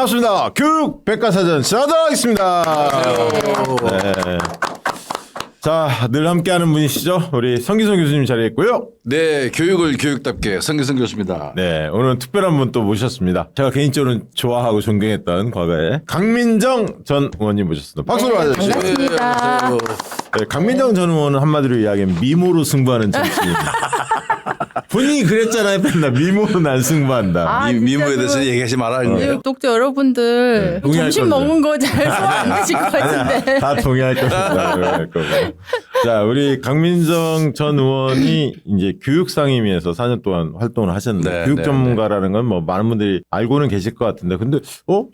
반갑습니다. 교육 백과사전 시작하겠습니다. 네. 자, 늘 함께하는 분이시죠. 우리 성기성 교수님 자리했고요. 네, 교육을 교육답게 성기성 교수입니다. 네, 오늘은 특별한 분 또 모셨습니다. 제가 개인적으로 좋아하고 존경했던 과거에 강민정 전 의원님 모셨습니다. 박수로 맞아주시죠. 반갑습니다. 네, 강민정 전 의원은 한마디로 이야기하면 미모로 승부하는 정치인입니다. 본인이 그랬잖아요. 맨날 미모로 난 승부한다. 미모에 대해서 얘기하지 마라. 독자 여러분들 동의할 점심 겁니다. 먹은 거 잘 소화 안 되실 것 같은데. 다 동의할 겁니다. 동의할 거고. 자, 우리 강민정 전 의원이 이제 교육상임위에서 4년 동안 활동을 하셨는데 네, 교육 네, 전문가라는 건 뭐 많은 분들이 알고는 계실 것 같은데 근데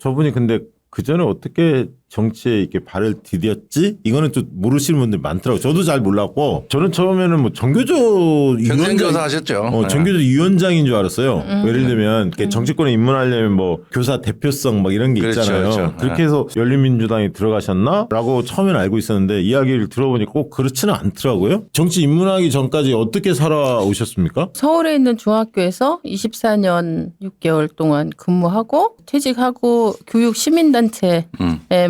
저분이 근데 그 전에 어떻게 정치에 이렇게 발을 디뎠지? 이거는 좀 모르시는 분들이 많더라고요. 저도 잘 몰랐고 저는 처음에는 뭐 정교조 경쟁교사 하셨죠. 정교조 위원장인 줄 알았어요. 예를 들면 이렇게 정치권에 입문하려면 뭐 교사 대표성 막 이런 게 그렇죠, 있잖아요. 그렇죠. 그렇게 해서 열린민주당에 들어가셨나라고 처음에는 알고 있었는데 이야기를 들어보니까 꼭 그렇지는 않더라고요. 정치 입문하기 전까지 어떻게 살아오셨습니까? 서울에 있는 중학교에서 24년 6개월 동안 근무하고 퇴직하고 교육 시민단체에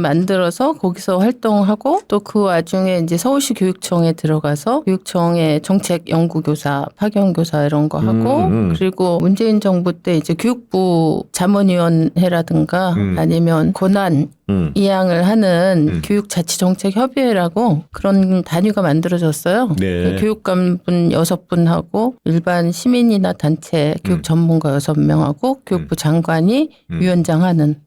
만들어서 거기서 활동하고 또 그 와중에 이제 서울시 교육청에 들어가서 교육청의 정책 연구교사, 파견교사 이런 거 하고 그리고 문재인 정부 때 이제 교육부 자문위원회라든가 아니면 권한 이양을 하는 교육자치정책협의회라고 그런 단위가 만들어졌어요. 네. 그 교육감분 6분하고 일반 시민이나 단체 교육 전문가 6명하고 교육부 장관이 위원장하는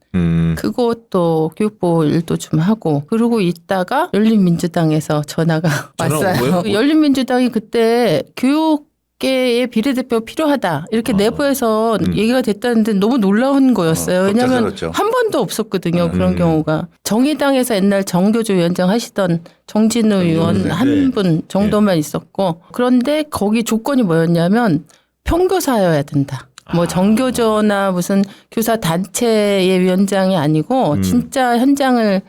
그것도 교육부 일도 좀 하고 그러고 있다가 열린민주당에서 전화가 왔어요. 열린민주당이 그때 교육계의 비례대표 필요하다 이렇게 내부에서 얘기가 됐다는데 너무 놀라운 거였어요. 왜냐하면 그렇죠. 한 번도 없었거든요. 그런 경우가. 정의당에서 옛날 정교조 위원장 하시던 정진우 의원 한 분 정도만 있었고 그런데 거기 조건이 뭐였냐면 평교사여야 된다. 뭐 정교조나 무슨 교사 단체의 위원장이 아니고 진짜 현장을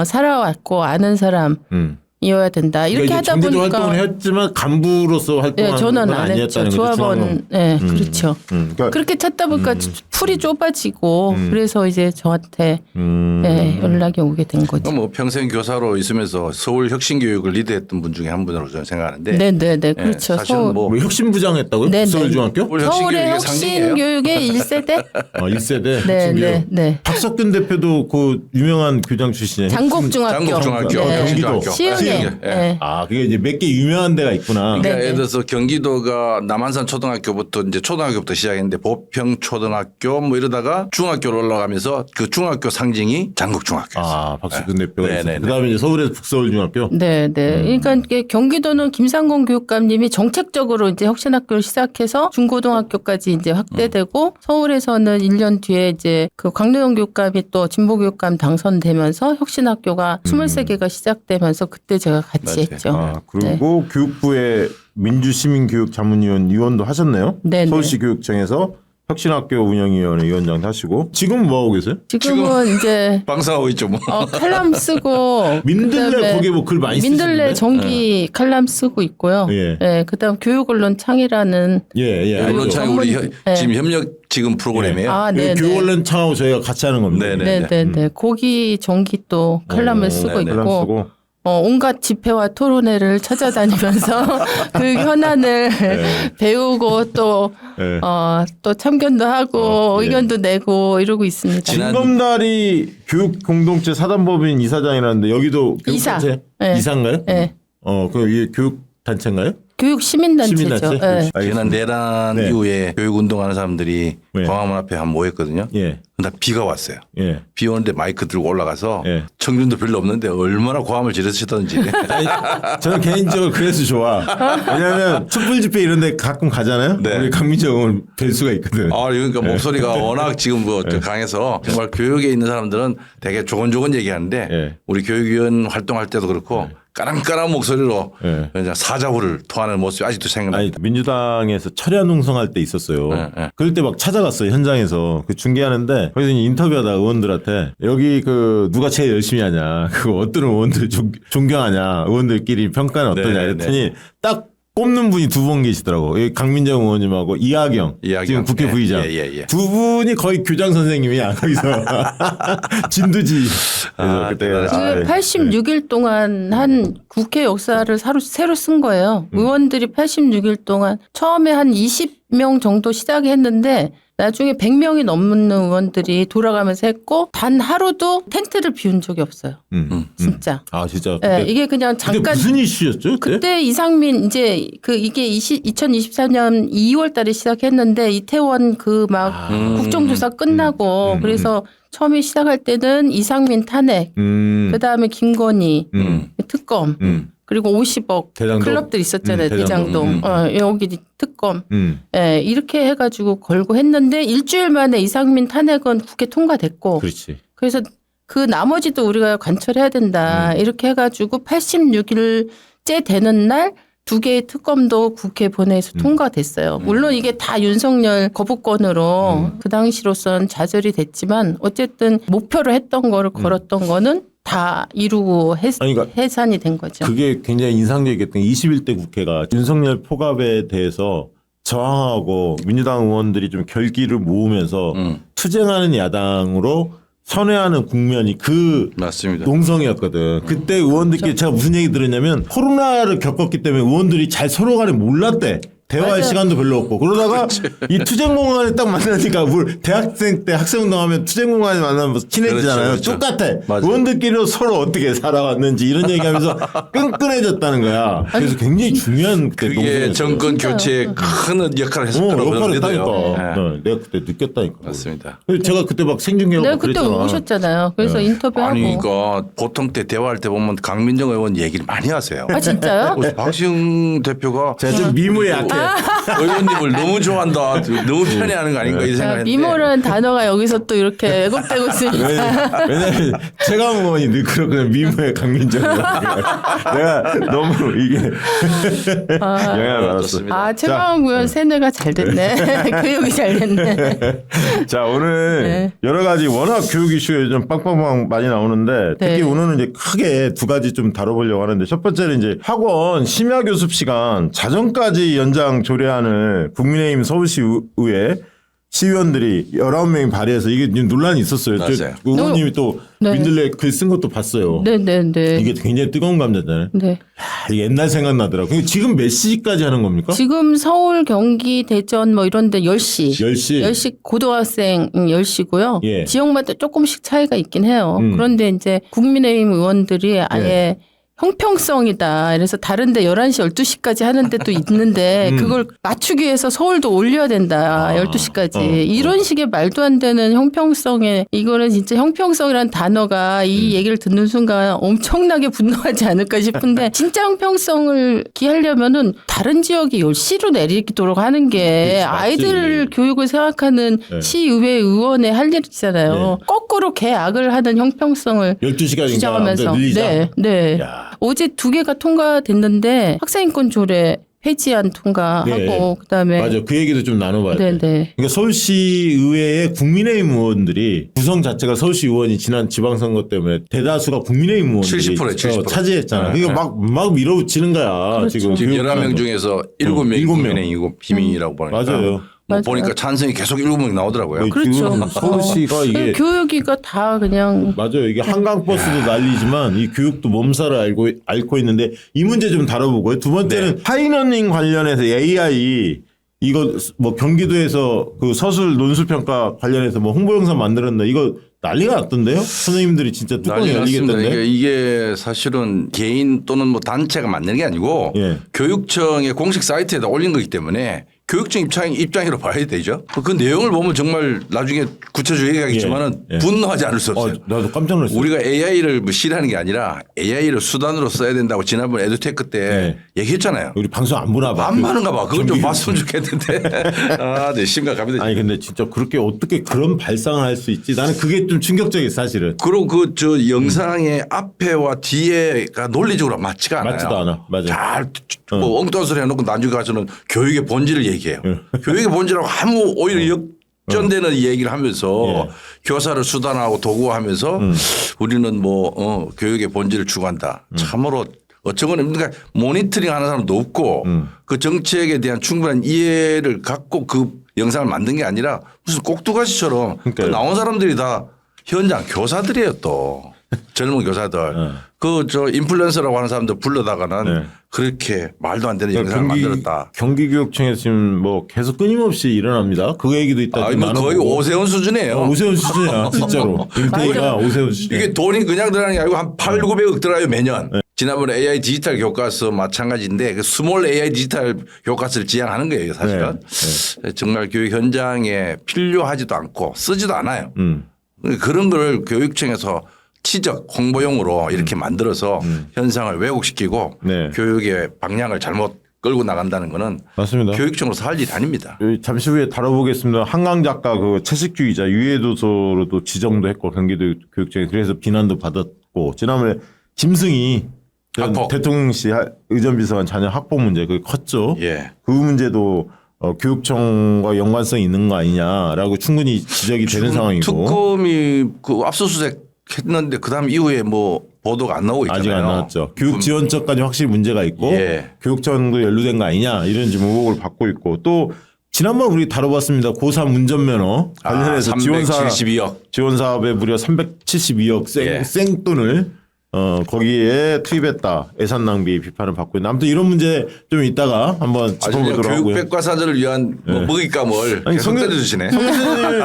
살아왔고 아는 사람이어야 된다. 이렇게 그러니까 하다 정교조 보니까 활동을 했지만 간부로서 활동하는 네, 저는 건 안 했죠. 아니었다는 거죠. 조합원, 네, 그렇죠. 그러니까 그렇게 찾다 보니까 풀이 좁아지고 그래서 이제 저한테 네, 연락이 오게 된 거죠. 뭐 평생 교사로 있으면서 서울 혁신 교육을 리드했던 분 중에 한 분으로 저는 생각하는데. 네네네, 그렇죠. 사실은 서울. 뭐 뭐 혁신부장 했다고요? 네, 네. 서울중학교? 서울의 혁신 상징이에요. 혁신교육의 1세대? 1세대 네, 혁신교육. 네, 네. 박석균 대표도 그 유명한 교장 출신이에요. 장곡중학교. 장곡중학교, 네. 혁신중학교. 시흥에. 시흥에. 네. 아, 그게 이제 몇 개 유명한 데가 있구나. 네. 그러니까 예를 들어서 경기도가 남한산 초등학교부터 이제 초등학교부터 시작했는데 보평 초등학교 뭐 이러다가 중학교로 올라가면서 그 중학교 상징이 장곡중학교였어요. 아, 박석균 대표가 네, 있어요. 네, 그다음에 이제 서울에서 북서울중학교. 네, 네. 그러니까 이게 경기도는 김상곤 교육감님이 정책적으로 이제 혁신학교를 시작해서 중고등학교까지 이제 확대되고 서울에서는 1년 뒤에 이제 그 광노영 교육감이 또 진보교육감 당선되면서 혁신학교가 23개가 시작되면서 그때 제가 같이 맞아요. 했죠. 아, 그리고 교육부의 민주시민교육자문위원도 하셨네요. 네, 네. 서울시 교육청에서 혁신학교 운영위원회 위원장도 하시고 지금 뭐 하고 계세요? 지금은 이제 방사하고 있죠 뭐. 칼럼 쓰고 민들레 그다음에 거기에 뭐 글 많이 쓰시는데? 민들레 정기 칼럼 쓰고 있고요. 예. 네, 그다음 교육언론 창이라는 예. 알죠. 언론창이 우리 네. 지금 협력 지금 프로그램이에요. 아, 그 네, 네. 교원론 창하고 저희가 같이 하는 겁니다. 네네. 네네네. 거기 정기 또 칼럼을 쓰고 네네. 칼럼 있고 쓰고. 온갖 집회와 토론회를 찾아다니면서 그 현안을 배우고 또, 네. 또 참견도 하고 예. 의견도 내고 이러고 있습니다. 진검다리 교육 공동체 사단법인 이사장이라는데 여기도 이사. 교육단체 네. 이사인가요? 네. 그 이게 교육 단체인가요? 교육 시민단체죠. 시민단체? 네. 그렇지. 지난 알겠습니다. 내란 네. 이후에 교육운동하는 사람들이 네. 광화문 앞에 한 모였거든요. 예. 근데 비가 왔어요. 예. 비 오는데 마이크 들고 올라가서 예. 청중도 별로 없는데 얼마나 고함을 지르시던지. 아니, 저는 개인적으로 그래서 좋아. 왜냐하면 촛불 집회 이런 데 가끔 가잖아요. 네. 우리 강민정은 뵐 수가 있거든. 아, 그러니까 목소리가 워낙 지금 뭐 강해서 정말 교육에 있는 사람들은 되게 조곤조곤 얘기하는데 예. 우리 교육위원 활동할 때도 그렇고 까랑까랑 목소리로 예. 그냥 사자후를 토하는 모습이 아직도 생각나요. 아니 민주당에서 철야 농성할 때 있었어요. 네. 그럴 때 막 찾아갔어요 현장에서 그 중계하는데 거기서 이제 인터뷰하다 의원들한테 여기 그 누가 제일 열심히 하냐, 그 어떤 의원들 존경하냐, 의원들끼리 평가는 어떠냐 네, 이랬더니 딱 꼽는 분이 두 분 계시더라고. 이 강민정 의원님하고 이하경 지금 국회 예, 부의장 예. 두 분이 거의 교장 선생님이야 거기서 진두지. 그래서 그때 그 86일 동안 한 국회 역사를 새로 쓴 거예요. 의원들이 86일 동안 처음에 한 20명 정도 시작했는데 나중에 100명이 넘는 의원들이 돌아가면서 했고 단 하루도 텐트를 비운 적이 없어요. 진짜. 아 진짜. 예, 이게 그냥 그때 잠깐 무슨 이슈였죠? 그때 이상민 이제 이게 2024년 2월 달에 시작했는데 이태원 그 막 국정조사 끝나고 그래서 처음에 시작할 때는 이상민 탄핵 그다음에 김건희 특검 그리고 50억 대장동. 클럽들 있었잖아요. 대장동. 대장동. 여기 특검. 예, 이렇게 해가지고 걸고 했는데 일주일 만에 이상민 탄핵은 국회 통과됐고 그렇지. 그래서 그 나머지도 우리가 관철해야 된다. 이렇게 해가지고 86일째 되는 날 2개의 특검도 국회 본회의에서 통과됐어요. 물론 이게 다 윤석열 거부권으로 그 당시로선 좌절이 됐지만 어쨌든 목표로 했던 거를 걸었던 거는 다 이루고 아니, 그러니까 해산이 된 거죠. 그게 굉장히 인상적이었던 게 21대 국회가 윤석열 포갑에 대해서 저항하고 민주당 의원들이 좀 결기를 모으면서 투쟁하는 야당으로 선회하는 국면이 그 맞습니다. 농성이었거든. 그때 의원들끼리 제가 무슨 얘기 들었냐면 코로나를 겪었기 때문에 의원들이 잘 서로 간에 몰랐대. 대화할 맞아요. 시간도 별로 없고 그러다가 이 투쟁 공간에 딱 만나니까 뭘 대학생 때 학생운동하면 투쟁 공간에 만나면 친해지잖아요. 그렇죠. 똑같아. 맞아요. 의원들끼리 서로 어떻게 살아왔는지 이런 얘기하면서 끈끈해졌다는 거야. 그래서 굉장히 중요한 그때 그게 농성이었어요. 정권 진짜요. 교체에 큰 역할을 했었다고 역할을 믿어요. 했다니까. 예. 내가 그때 느꼈다니까. 맞습니다. 그래서 제가 그때 막 생중계하고 네, 그때 그랬잖아. 오셨잖아요. 그래서 인터뷰하고. 아니 그러니까 보통 때 대화할 때 보면 강민정 의원 얘기를 많이 하세요. 아 진짜요? 박시영 대표가 제가 좀 미모에 약해. 의원님을 너무 좋아한다. 너무 편애하는 거 아닌가 이 자, 생각했는데. 미모라는 단어가 여기서 또 이렇게 왜곡되고 있으니까. 왜냐면 최강 의원이 늘 그렇거든. 미모의 강민정 의원. 내가 너무 이게 영향을 받았어. 좋습니다. 아 최강욱 의원 세뇌가 잘 됐네. 교육이 잘 됐네. 자 오늘 네. 여러 가지 워낙 교육 이슈가 요즘 빵빵빵 많이 나오는데 특히 네. 오늘은 이제 크게 두 가지 좀 다뤄보려고 하는데 첫 번째는 이제 학원 심야 교습 시간 자정까지 연장 조례안을 국민의힘 서울시의회 시의원들이 19명이 발의해서 이게 지금 논란이 있었어요. 맞아요. 의원님이 또 네. 민들레 글 쓴 것도 봤어요. 네네네. 이게 굉장히 뜨거운 감자잖아요. 네. 야, 이게 옛날 생각나더라고. 근데 지금 몇 시까지 하는 겁니까? 지금 서울, 경기, 대전 뭐 이런데 10시. 10시. 10시 고등학생 10시고요. 예. 지역마다 조금씩 차이가 있긴 해요. 그런데 이제 국민의힘 의원들이 아예 형평성이다. 그래서 다른데 11시, 12시까지 하는 데도 있는데 그걸 맞추기 위해서 서울도 올려야 된다. 12시까지. 이런 식의 말도 안 되는 형평성에 이거는 진짜 형평성이라는 단어가 이 얘기를 듣는 순간 엄청나게 분노하지 않을까 싶은데 진짜 형평성을 기하려면은 다른 지역이 10시로 내리도록 하는 게 그렇지, 맞지. 아이들 교육을 생각하는 시의회 의원의 할 일이잖아요. 거꾸로 개악을 하는 형평성을 12시까지 주장하면서 늘리자. 네, 네. 야. 어제 2개가 통과됐는데 학생인권 조례 폐지안 통과하고 네. 그다음에 맞아. 그 얘기도 좀 나눠봐야 돼. 네네. 그러니까 서울시 의회의 국민의힘 의원들이 구성 자체가 서울시 의원이 지난 지방선거 때문에 대다수가 국민의힘 의원들이 70%에 70%. 차지했잖아. 네, 그러니까 막 밀어붙이는 거야. 그렇죠. 지금 지금 교육부는. 11명 중에서 7명이 일곱 명. 국민의힘이고 비민이라고 보니까. 맞아요. 뭐 맞아요. 보니까 찬성이 계속 7명 나오더라고요. 그렇죠. 지금 서울시가 이게 교육위가 다 그냥 맞아요. 이게 한강버스도 난리지만 이 교육도 몸살을 앓고 있는데 이 문제 좀 다뤄보고요. 두 번째는 하이러닝 관련해서 AI 이거 뭐 경기도에서 그 서술 논술평가 관련해서 뭐 홍보 영상 만들었나 이거 난리가 났던데요. 선생님들이 진짜 뚜껑이 난리 났습니다. 열리겠던데. 이게 사실은 개인 또는 뭐 단체가 만드는 게 아니고 예. 교육청의 공식 사이트에다 올린 거기 때문에 교육청 입장으로 봐야 되죠. 그 내용을 보면 정말 나중에 구체적으로 얘기하겠지만은 예. 분노하지 않을 수 없어요. 나도 깜짝 놀랐어요. 우리가 AI를 뭐 싫어하는 게 아니라 AI를 수단으로 써야 된다고 지난번 에듀테크 때 얘기했잖아요. 우리 방송 안 보나 봐. 안 하는가 봐. 그걸 좀 경기- 봤으면 좋겠는데. 아, 네, 심각합니다. 아니 근데 진짜 그렇게 어떻게 그런 발상을 할 수 있지? 나는 그게 좀 충격적이에요, 사실은. 그리고 그 저 영상의 앞에와 뒤에가 논리적으로 맞지가 않아요. 맞지도 않아. 맞아요. 잘 뭐 엉뚱한 소리 해놓고 나중에 가서는 교육의 본질을 얘기해요. 교육의 본질하고 아무 오히려 역전되는 얘기를 하면서 교사를 수단화하고 도구화하면서 우리는 뭐 교육의 본질을 추구한다. 참으로 어쩌고는 그러니까 모니터링 하는 사람도 없고 그 정책에 대한 충분한 이해를 갖고 그 영상을 만든 게 아니라 무슨 꼭두가시처럼 그 그러니까요. 나온 사람들이 다 현장 교사들이에요 또. 젊은 교사들. 그 저 인플루언서라고 하는 사람들 불러다가는 네. 그렇게 말도 안 되는 영상을 만들었다. 경기교육청에서 지금 뭐 계속 끊임없이 일어납니다. 그 얘기도 있다. 뭐 거의 오세훈 수준이에요. 오세훈 수준이야 진짜로. 일대기가 오세훈 수준. 이게 돈이 그냥 들어가는 게 아니고 한 8, 900억 들어가요 매년. 지난번에 AI 디지털 교과서 마찬가지인데 그 스몰 AI 디지털 교과서를 지향하는 거예요 사실은. 정말 교육 현장에 필요하지도 않고 쓰지도 않아요. 그런 걸 교육청에서 치적 홍보용으로 이렇게 만들어서 현상을 왜곡시키고 네. 교육의 방향을 잘못 끌고 나간다는 거는 맞습니다. 교육청으로서 할 일이 아닙니다. 잠시 후에 다뤄보겠습니다. 한강 작가 그 채식주 기자 유해도서로도 지정도 했고 경기도 교육청에 그래서 비난도 받았고 지난번에 김승희 전 학폭. 대통령실 의전비서관 자녀 학폭 문제 그게 컸죠. 예. 그 문제도 교육청과 연관성이 있는 거 아니냐라고 충분히 지적이 되는 상황이고 특검이 그 압수수색 했는데 그다음 이후에 뭐 보도가 안 나오고 있잖아요. 아직 안 나왔죠. 교육 지원처까지 확실히 문제가 있고 예. 교육청도 연루된 거 아니냐 이런 지금 의혹을 받고 있고 또 지난번 우리 다뤄봤습니다. 고3 운전면허 관련해서 372억. 지원 사업에 무려 372억 예. 생돈을 거기에 투입했다. 예산 낭비 비판을 받고 있는. 아무튼 이런 문제 좀 이따가 한번 짚어보도록 하고요. 교육 백과사전을 위한 뭐 먹잇감을 계속 때려주시네.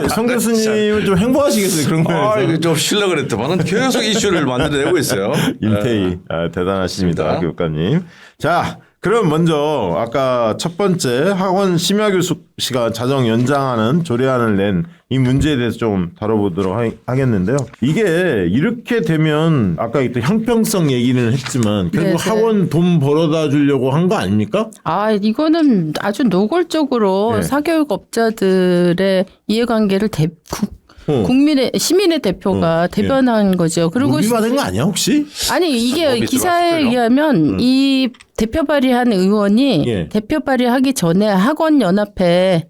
성 교수님은 좀 행복하시겠어요. 그런 거에서. 이거 좀 쉬려고 그랬더만은 계속 이슈를 만들어내고 있어요. 임태희 대단하십니다. 그렇습니다. 교육관님. 자 그럼 먼저 아까 첫 번째 학원 심야교수 시간 자정 연장하는 조례안을 낸 이 문제에 대해서 좀 다뤄보도록 하겠는데요. 이게 이렇게 되면 아까 또 형평성 얘기는 했지만 결국 네네. 학원 돈 벌어다 주려고 한 거 아닙니까? 아, 이거는 아주 노골적으로 네. 사교육업자들의 이해관계를 국민의 시민의 대표가 대변한 거죠. 그리고 로비 받은 거 아니야 혹시? 아니 이게 법이 기사에 들어왔을 거예요. 의하면 이 대표 발의한 의원이 예. 대표 발의하기 전에 학원 연합회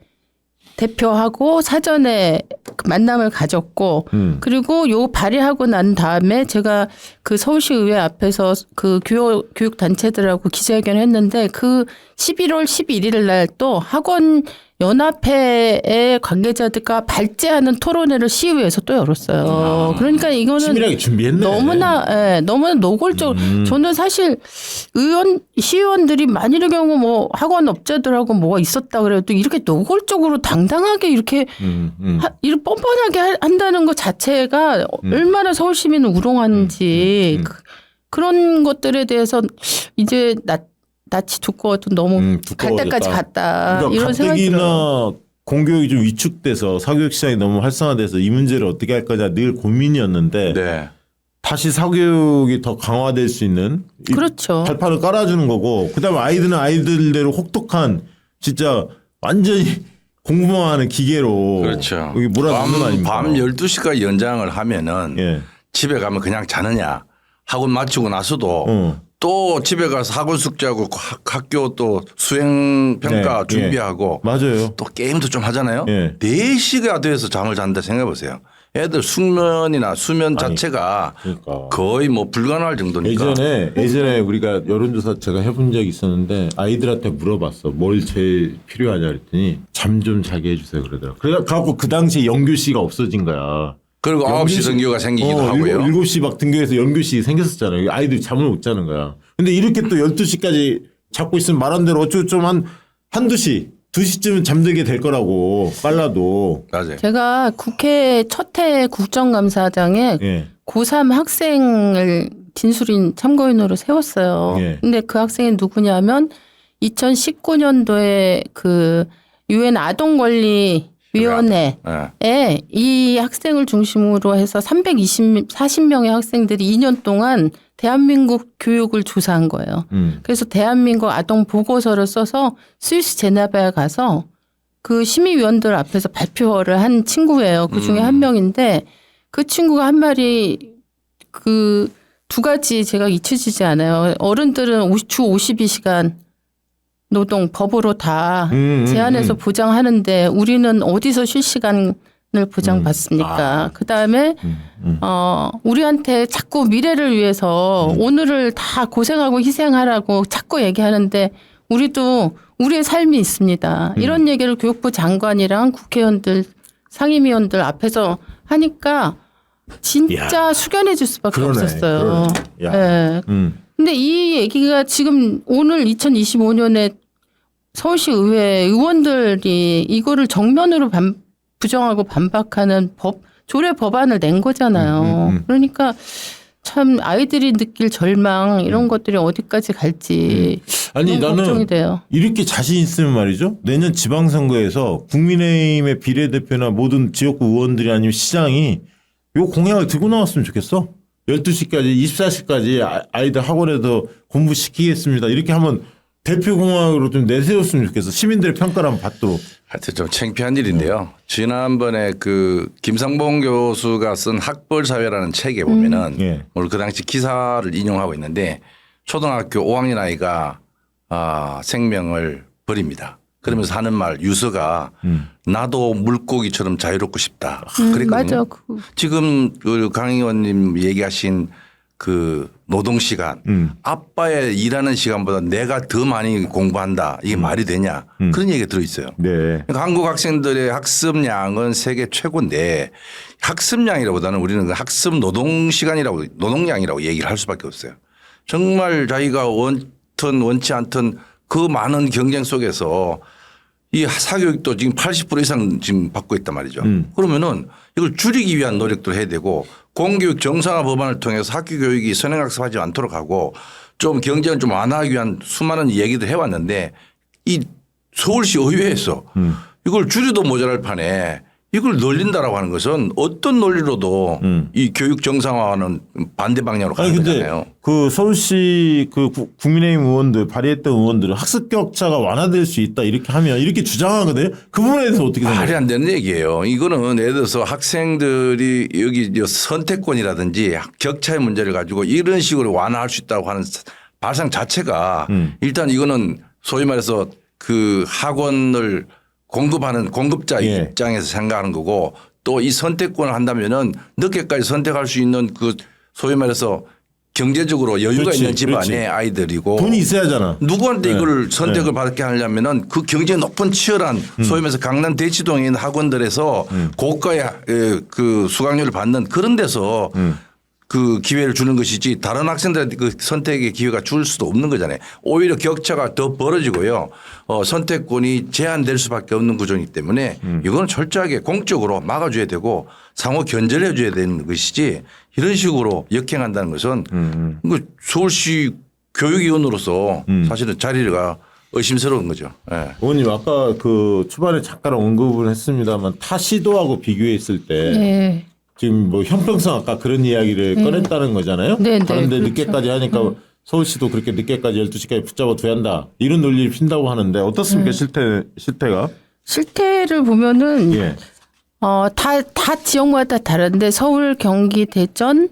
대표하고 사전에 만남을 가졌고 그리고 요 발의하고 난 다음에 제가 그 서울시 의회 앞에서 그 교육 단체들하고 기자회견을 했는데 그 11월 11일 날 또 학원 연합회의 관계자들과 발제하는 토론회를 시의회에서 또 열었어요. 그러니까 이거는 치밀하게 준비했네. 너무나 노골적으로 저는 사실 시의원들이 만일의 경우 뭐 학원 업자들하고 뭐가 있었다 그래도 이렇게 노골적으로 당당하게 이렇게 이렇게 뻔뻔하게 한다는 것 자체가 얼마나 서울 시민을 우롱하는지 그런 것들에 대해서 이제 낯이 두꺼워도 너무 갈 때까지 갔다. 그러니까 이런 생각이 들어요. 가뜩이나 공교육이 좀 위축돼서 사교육 시장이 너무 활성화돼서 이 문제를 어떻게 할 거냐 늘 고민이었는데 네. 다시 사교육이 더 강화될 수 있는 이 그렇죠. 발판을 깔아주는 거고 그다음에 아이들은 아이들대로 혹독한 진짜 완전히 공부만 하는 기계로 그렇죠. 여기 몰아넣는 거 아닙니까? 밤 12시까지 연장을 하면은 예. 집에 가면 그냥 자느냐. 학원 마치고 나서도 또 집에 가서 학원 숙제하고 학교 또 수행 평가 네, 준비하고 맞아요. 또 게임도 좀 하잖아요. 예. 4시가 돼서 잠을 잔다 생각해 보세요. 애들 숙면이나 수면 자체가 그러니까. 거의 뭐 불가능할 정도니까. 예전에 우리가 여론조사 제가 해본 적이 있었는데 아이들한테 물어봤어. 뭘 제일 필요하냐 그랬더니 잠 좀 자게 해주세요 그러더라고. 그래갖고 그 당시에 연교시가 없어진 거야. 그리고 9시 등교가 생기기도 하고요. 7시 막 등교해서 연교시 생겼었잖아요. 아이들이 잠을 못 자는 거야. 근데 이렇게 또 12시까지 잡고 있으면 말한 대로 어쩌면 한두 시, 2시쯤은 잠들게 될 거라고 빨라도. 맞아요. 제가 국회 첫해 국정감사장에 예. 고3 학생을 진술인 참고인으로 세웠어요. 예. 근데 그 학생이 누구냐면 2019년도에 그 UN 아동권리위원회에 이 학생을 중심으로 해서 40명의 학생들이 2년 동안 대한민국 교육을 조사한 거예요. 그래서 대한민국 아동 보고서를 써서 스위스 제네바에 가서 그 심의위원들 앞에서 발표를 한 친구예요. 그 중에 한 명인데 그 친구가 한 말이 그 두 가지 제가 잊혀지지 않아요. 어른들은 주 52시간 노동 법으로 다 제한해서 보장하는데 우리는 어디서 실시간 보장받습니까? 그다음에 우리한테 자꾸 미래를 위해서 오늘을 다 고생하고 희생하라고 자꾸 얘기하는데 우리도 우리의 삶이 있습니다. 이런 얘기를 교육부 장관이랑 국회의원들 상임위원들 앞에서 하니까 진짜 숙연해 줄 수밖에 그러네, 없었어요. 그러네. 야. 네. 근데 이 얘기가 지금 오늘 2025년에 서울시 의회 의원들이 이거를 정면으로 부정하고 반박하는 조례 법안을 낸 거잖아요. 그러니까 참 아이들이 느낄 절망 이런 것들이 어디까지 갈지 아니 너무 걱정이 나는 돼요. 이렇게 자신 있으면 말이죠. 내년 지방선거에서 국민의힘의 비례대표나 모든 지역구 의원들이 아니면 시장이 요 공약을 들고 나왔으면 좋겠어. 12시까지 24시까지 아이들 학원에서 공부시키겠습니다. 이렇게 하면 대표 공약으로 좀 내세웠으면 좋겠어. 시민들의 평가를 한번 받도록. 하여튼 좀 창피한 일인데요. 지난번에 그 김상봉 교수가 쓴 학벌사회라는 책에 보면은 예. 오늘 그 당시 기사를 인용하고 있는데 초등학교 5학년 아이가 생명을 버립니다. 그러면서 하는 말 유서가 나도 물고기처럼 자유롭고 싶다. 그랬거든요. 맞아. 지금 그 강 의원님 얘기하신 그 노동 시간, 아빠의 일하는 시간보다 내가 더 많이 공부한다. 이게 말이 되냐? 그런 얘기가 들어 있어요. 네. 그러니까 한국 학생들의 학습량은 세계 최고인데 학습량이라보다는 우리는 그 학습 노동 시간이라고 노동량이라고 얘기를 할 수밖에 없어요. 정말 자기가 원튼 원치 않든 그 많은 경쟁 속에서 이 사교육도 지금 80% 이상 지금 받고 있단 말이죠. 그러면은 이걸 줄이기 위한 노력도 해야 되고 공교육 정상화 법안을 통해서 학교 교육이 선행학습하지 않도록 하고 좀 경쟁을 좀 완화하기 위한 수많은 얘기들 해왔는데 이 서울시 의회에서 이걸 줄여도 모자랄 판에 이걸 늘린다라고 하는 것은 어떤 논리로도 이 교육 정상화는 반대 방향으로 가는 거잖아요. 근데 그 서울시 그 국민의힘 의원들 발의했던 의원들은 학습 격차가 완화될 수 있다 이렇게 하면 이렇게 주장하거든요. 그 부분에 대해서 어떻게 말이 생각해요? 안 되는 얘기예요. 이거는 예를 들어서 학생들이 여기 선택권이라든지 격차의 문제를 가지고 이런 식으로 완화할 수 있다고 하는 발상 자체가 일단 이거는 소위 말해서 그 학원을 공급하는 공급자 예. 입장에서 생각하는 거고 또 이 선택권을 한다면은 늦게까지 선택할 수 있는 그 소위 말해서 경제적으로 여유가 그렇지, 있는 집안의 그렇지. 아이들이고 돈이 있어야잖아. 누구한테 네. 이걸 선택을 받게 하려면은 그 경쟁 높은 치열한 소위 말해서 강남 대치동에 있는 학원들에서 고가의 그 수강료를 받는 그런 데서 그 기회를 주는 것이지 다른 학생들한테 그 선택의 기회가 줄 수도 없는 거잖아요. 오히려 격차가 더 벌어지고요. 선택권이 제한될 수밖에 없는 구조이기 때문에 이거는 철저하게 공적으로 막아줘야 되고 상호 견제를 해줘야 되는 것이지 이런 식으로 역행한다는 것은 서울시 교육위원으로서 사실은 자리가 의심스러운 거죠. 예. 의원님 아까 그 초반에 잠깐 언급을 했습니다만 타 시도하고 비교했을 때 네. 지금 뭐 형평성 아까 그런 이야기를 꺼냈다는 거잖아요. 네, 네, 그런데 그렇죠. 늦게까지 하니까 서울시도 그렇게 늦게까지 12시까지 붙잡아 둬야 한다. 이런 논리를 핀다고 하는데 어떻습니까? 실태가? 실태를 보면은 예. 다 지역마다 다른데 서울, 경기, 대전,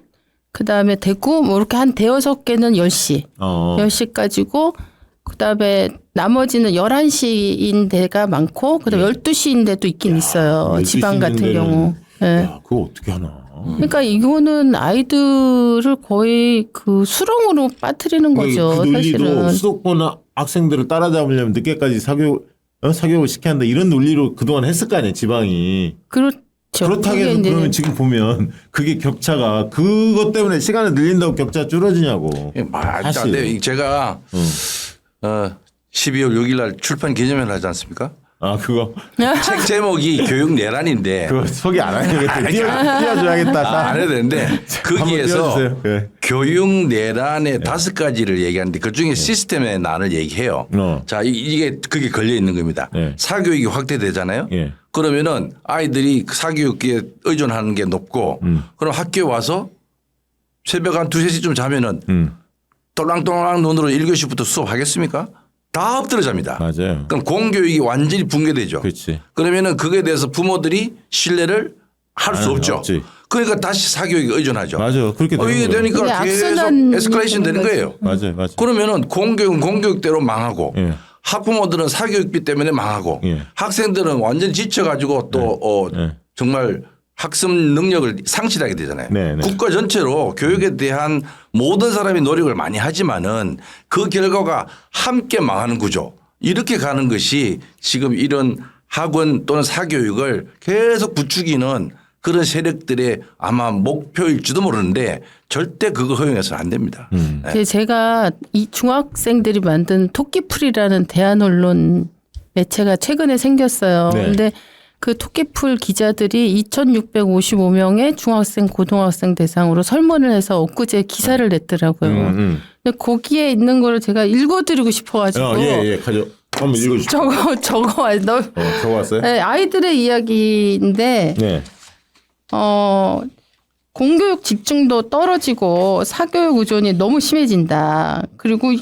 그다음에 대구 뭐 이렇게 한 대여섯 개는 10시. 10시까지고 그다음에 나머지는 11시인 데가 많고 그다음에 12시인 데도 있긴 있어요. 12시 지방 있는 같은 데는 경우. 예. 야, 그거 어떻게 하나? 그러니까 이거는 아이들을 거의 그 수렁으로 빠뜨리는 거죠. 그 논리도 사실은. 수도권 학생들을 따라잡으려면 늦게까지 사교육을 시켜야 한다. 이런 논리로 그동안 했을 거 아니에요. 지방이. 그렇죠. 그렇다고 그게 해서 이제 그러면 지금 보면 그게 격차가 그것 때문에 시간을 늘린다고 격차가 줄어지냐고. 말도 안 사실. 돼요. 제가 12월 6일 날 출판 기념회를 하지 않습니까? 아 그거 책 제목이 교육 내란인데 그거 소개 안 하려겠다. 띄워줘야겠다. 안 해도 되는데 거기에서 띄워주세요. 네. 교육 내란의 5가지를 얘기하는데 그중에 시스템의 난을 얘기해요. 자 이게 그게 걸려 있는 겁니다. 네. 사교육이 확대되잖아요. 예. 그러면은 아이들이 사교육에 의존하는 게 높고 그럼 학교에 와서 새벽 한 2~3시쯤 자면은 똘랑똘랑 눈으로 1교시부터 수업하겠습니까? 다 엎드려잡니다. 맞아요. 그럼 공교육이 완전히 붕괴되죠. 그렇지. 그러면은 그거에 대해서 부모들이 신뢰를 할 수 없죠. 없지. 그러니까 다시 사교육에 의존하죠. 맞아. 그렇게 되는 이게 거예요. 되니까 이게 계속 악순환이 에스컬레이션 되는 거예요. 맞아요. 그러면은 공교육은 공교육대로 망하고 예. 학부모들은 사교육비 때문에 망하고 예. 학생들은 완전히 지쳐가지고 또 정말 학습 능력을 상실하게 되잖아요. 네, 네. 국가 전체로 교육에 대한 모든 사람이 노력을 많이 하지만은 그 결과가 함께 망하는 구조. 이렇게 가는 것이 지금 이런 학원 또는 사교육을 계속 부추기는 그런 세력들의 아마 목표일지도 모르는데 절대 그거 허용해서는 안 됩니다. 네. 제가 이 중학생들이 만든 토끼풀이라는 대한 언론 매체가 최근에 생겼어요. 네. 근데 그 토끼풀 기자들이 2,655명의 중학생, 고등학생 대상으로 설문을 해서 엊그제 기사를 냈더라고요. 근데 거기에 있는 거를 제가 읽어드리고 싶어가지고. 예. 가져. 한번 읽어주세요. 적어왔어요? 네, 아이들의 이야기인데, 네. 공교육 집중도 떨어지고 사교육 의존이 너무 심해진다. 그리고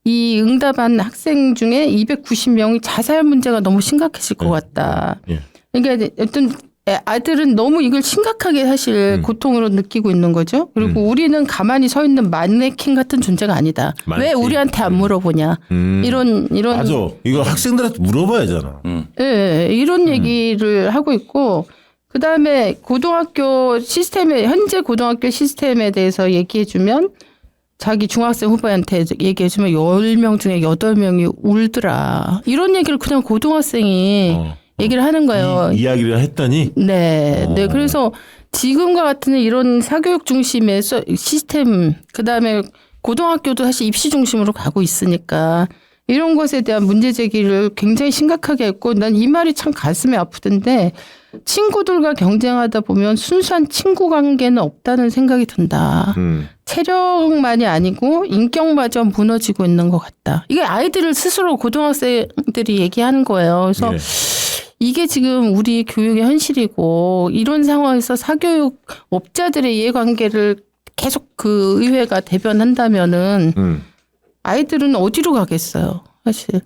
이 응답한 학생 중에 290명이 자살 문제가 너무 심각해질 것 같다. 예. 그러니까 어떤 아이들은 너무 이걸 심각하게 사실 고통으로 느끼고 있는 거죠. 그리고 우리는 가만히 서 있는 마네킹 같은 존재가 아니다. 왜 마네킹. 우리한테 안 물어보냐. 이런 맞아. 이거 학생들한테 물어봐야잖아. 예, 이런 얘기를 하고 있고 그다음에 고등학교 시스템에 현재 고등학교 시스템에 대해서 얘기해 주면 자기 중학생 후배한테 얘기해 주면 10명 중에 8명이 울더라. 이런 얘기를 그냥 고등학생이 얘기를 하는 거예요. 이야기를 했더니 네. 그래서 지금과 같은 이런 사교육 중심의 시스템, 그 다음에 고등학교도 사실 입시 중심으로 가고 있으니까 이런 것에 대한 문제 제기를 굉장히 심각하게 했고 난 이 말이 참 가슴이 아프던데 친구들과 경쟁하다 보면 순수한 친구 관계는 없다는 생각이 든다. 체력만이 아니고 인격마저 무너지고 있는 것 같다. 이게 아이들을 스스로 고등학생들이 얘기하는 거예요. 그래서 네. 이게 지금 우리 교육의 현실이고 이런 상황에서 사교육 업자들의 이해관계를 계속 그 의회가 대변한다면은 아이들은 어디로 가겠어요. 사실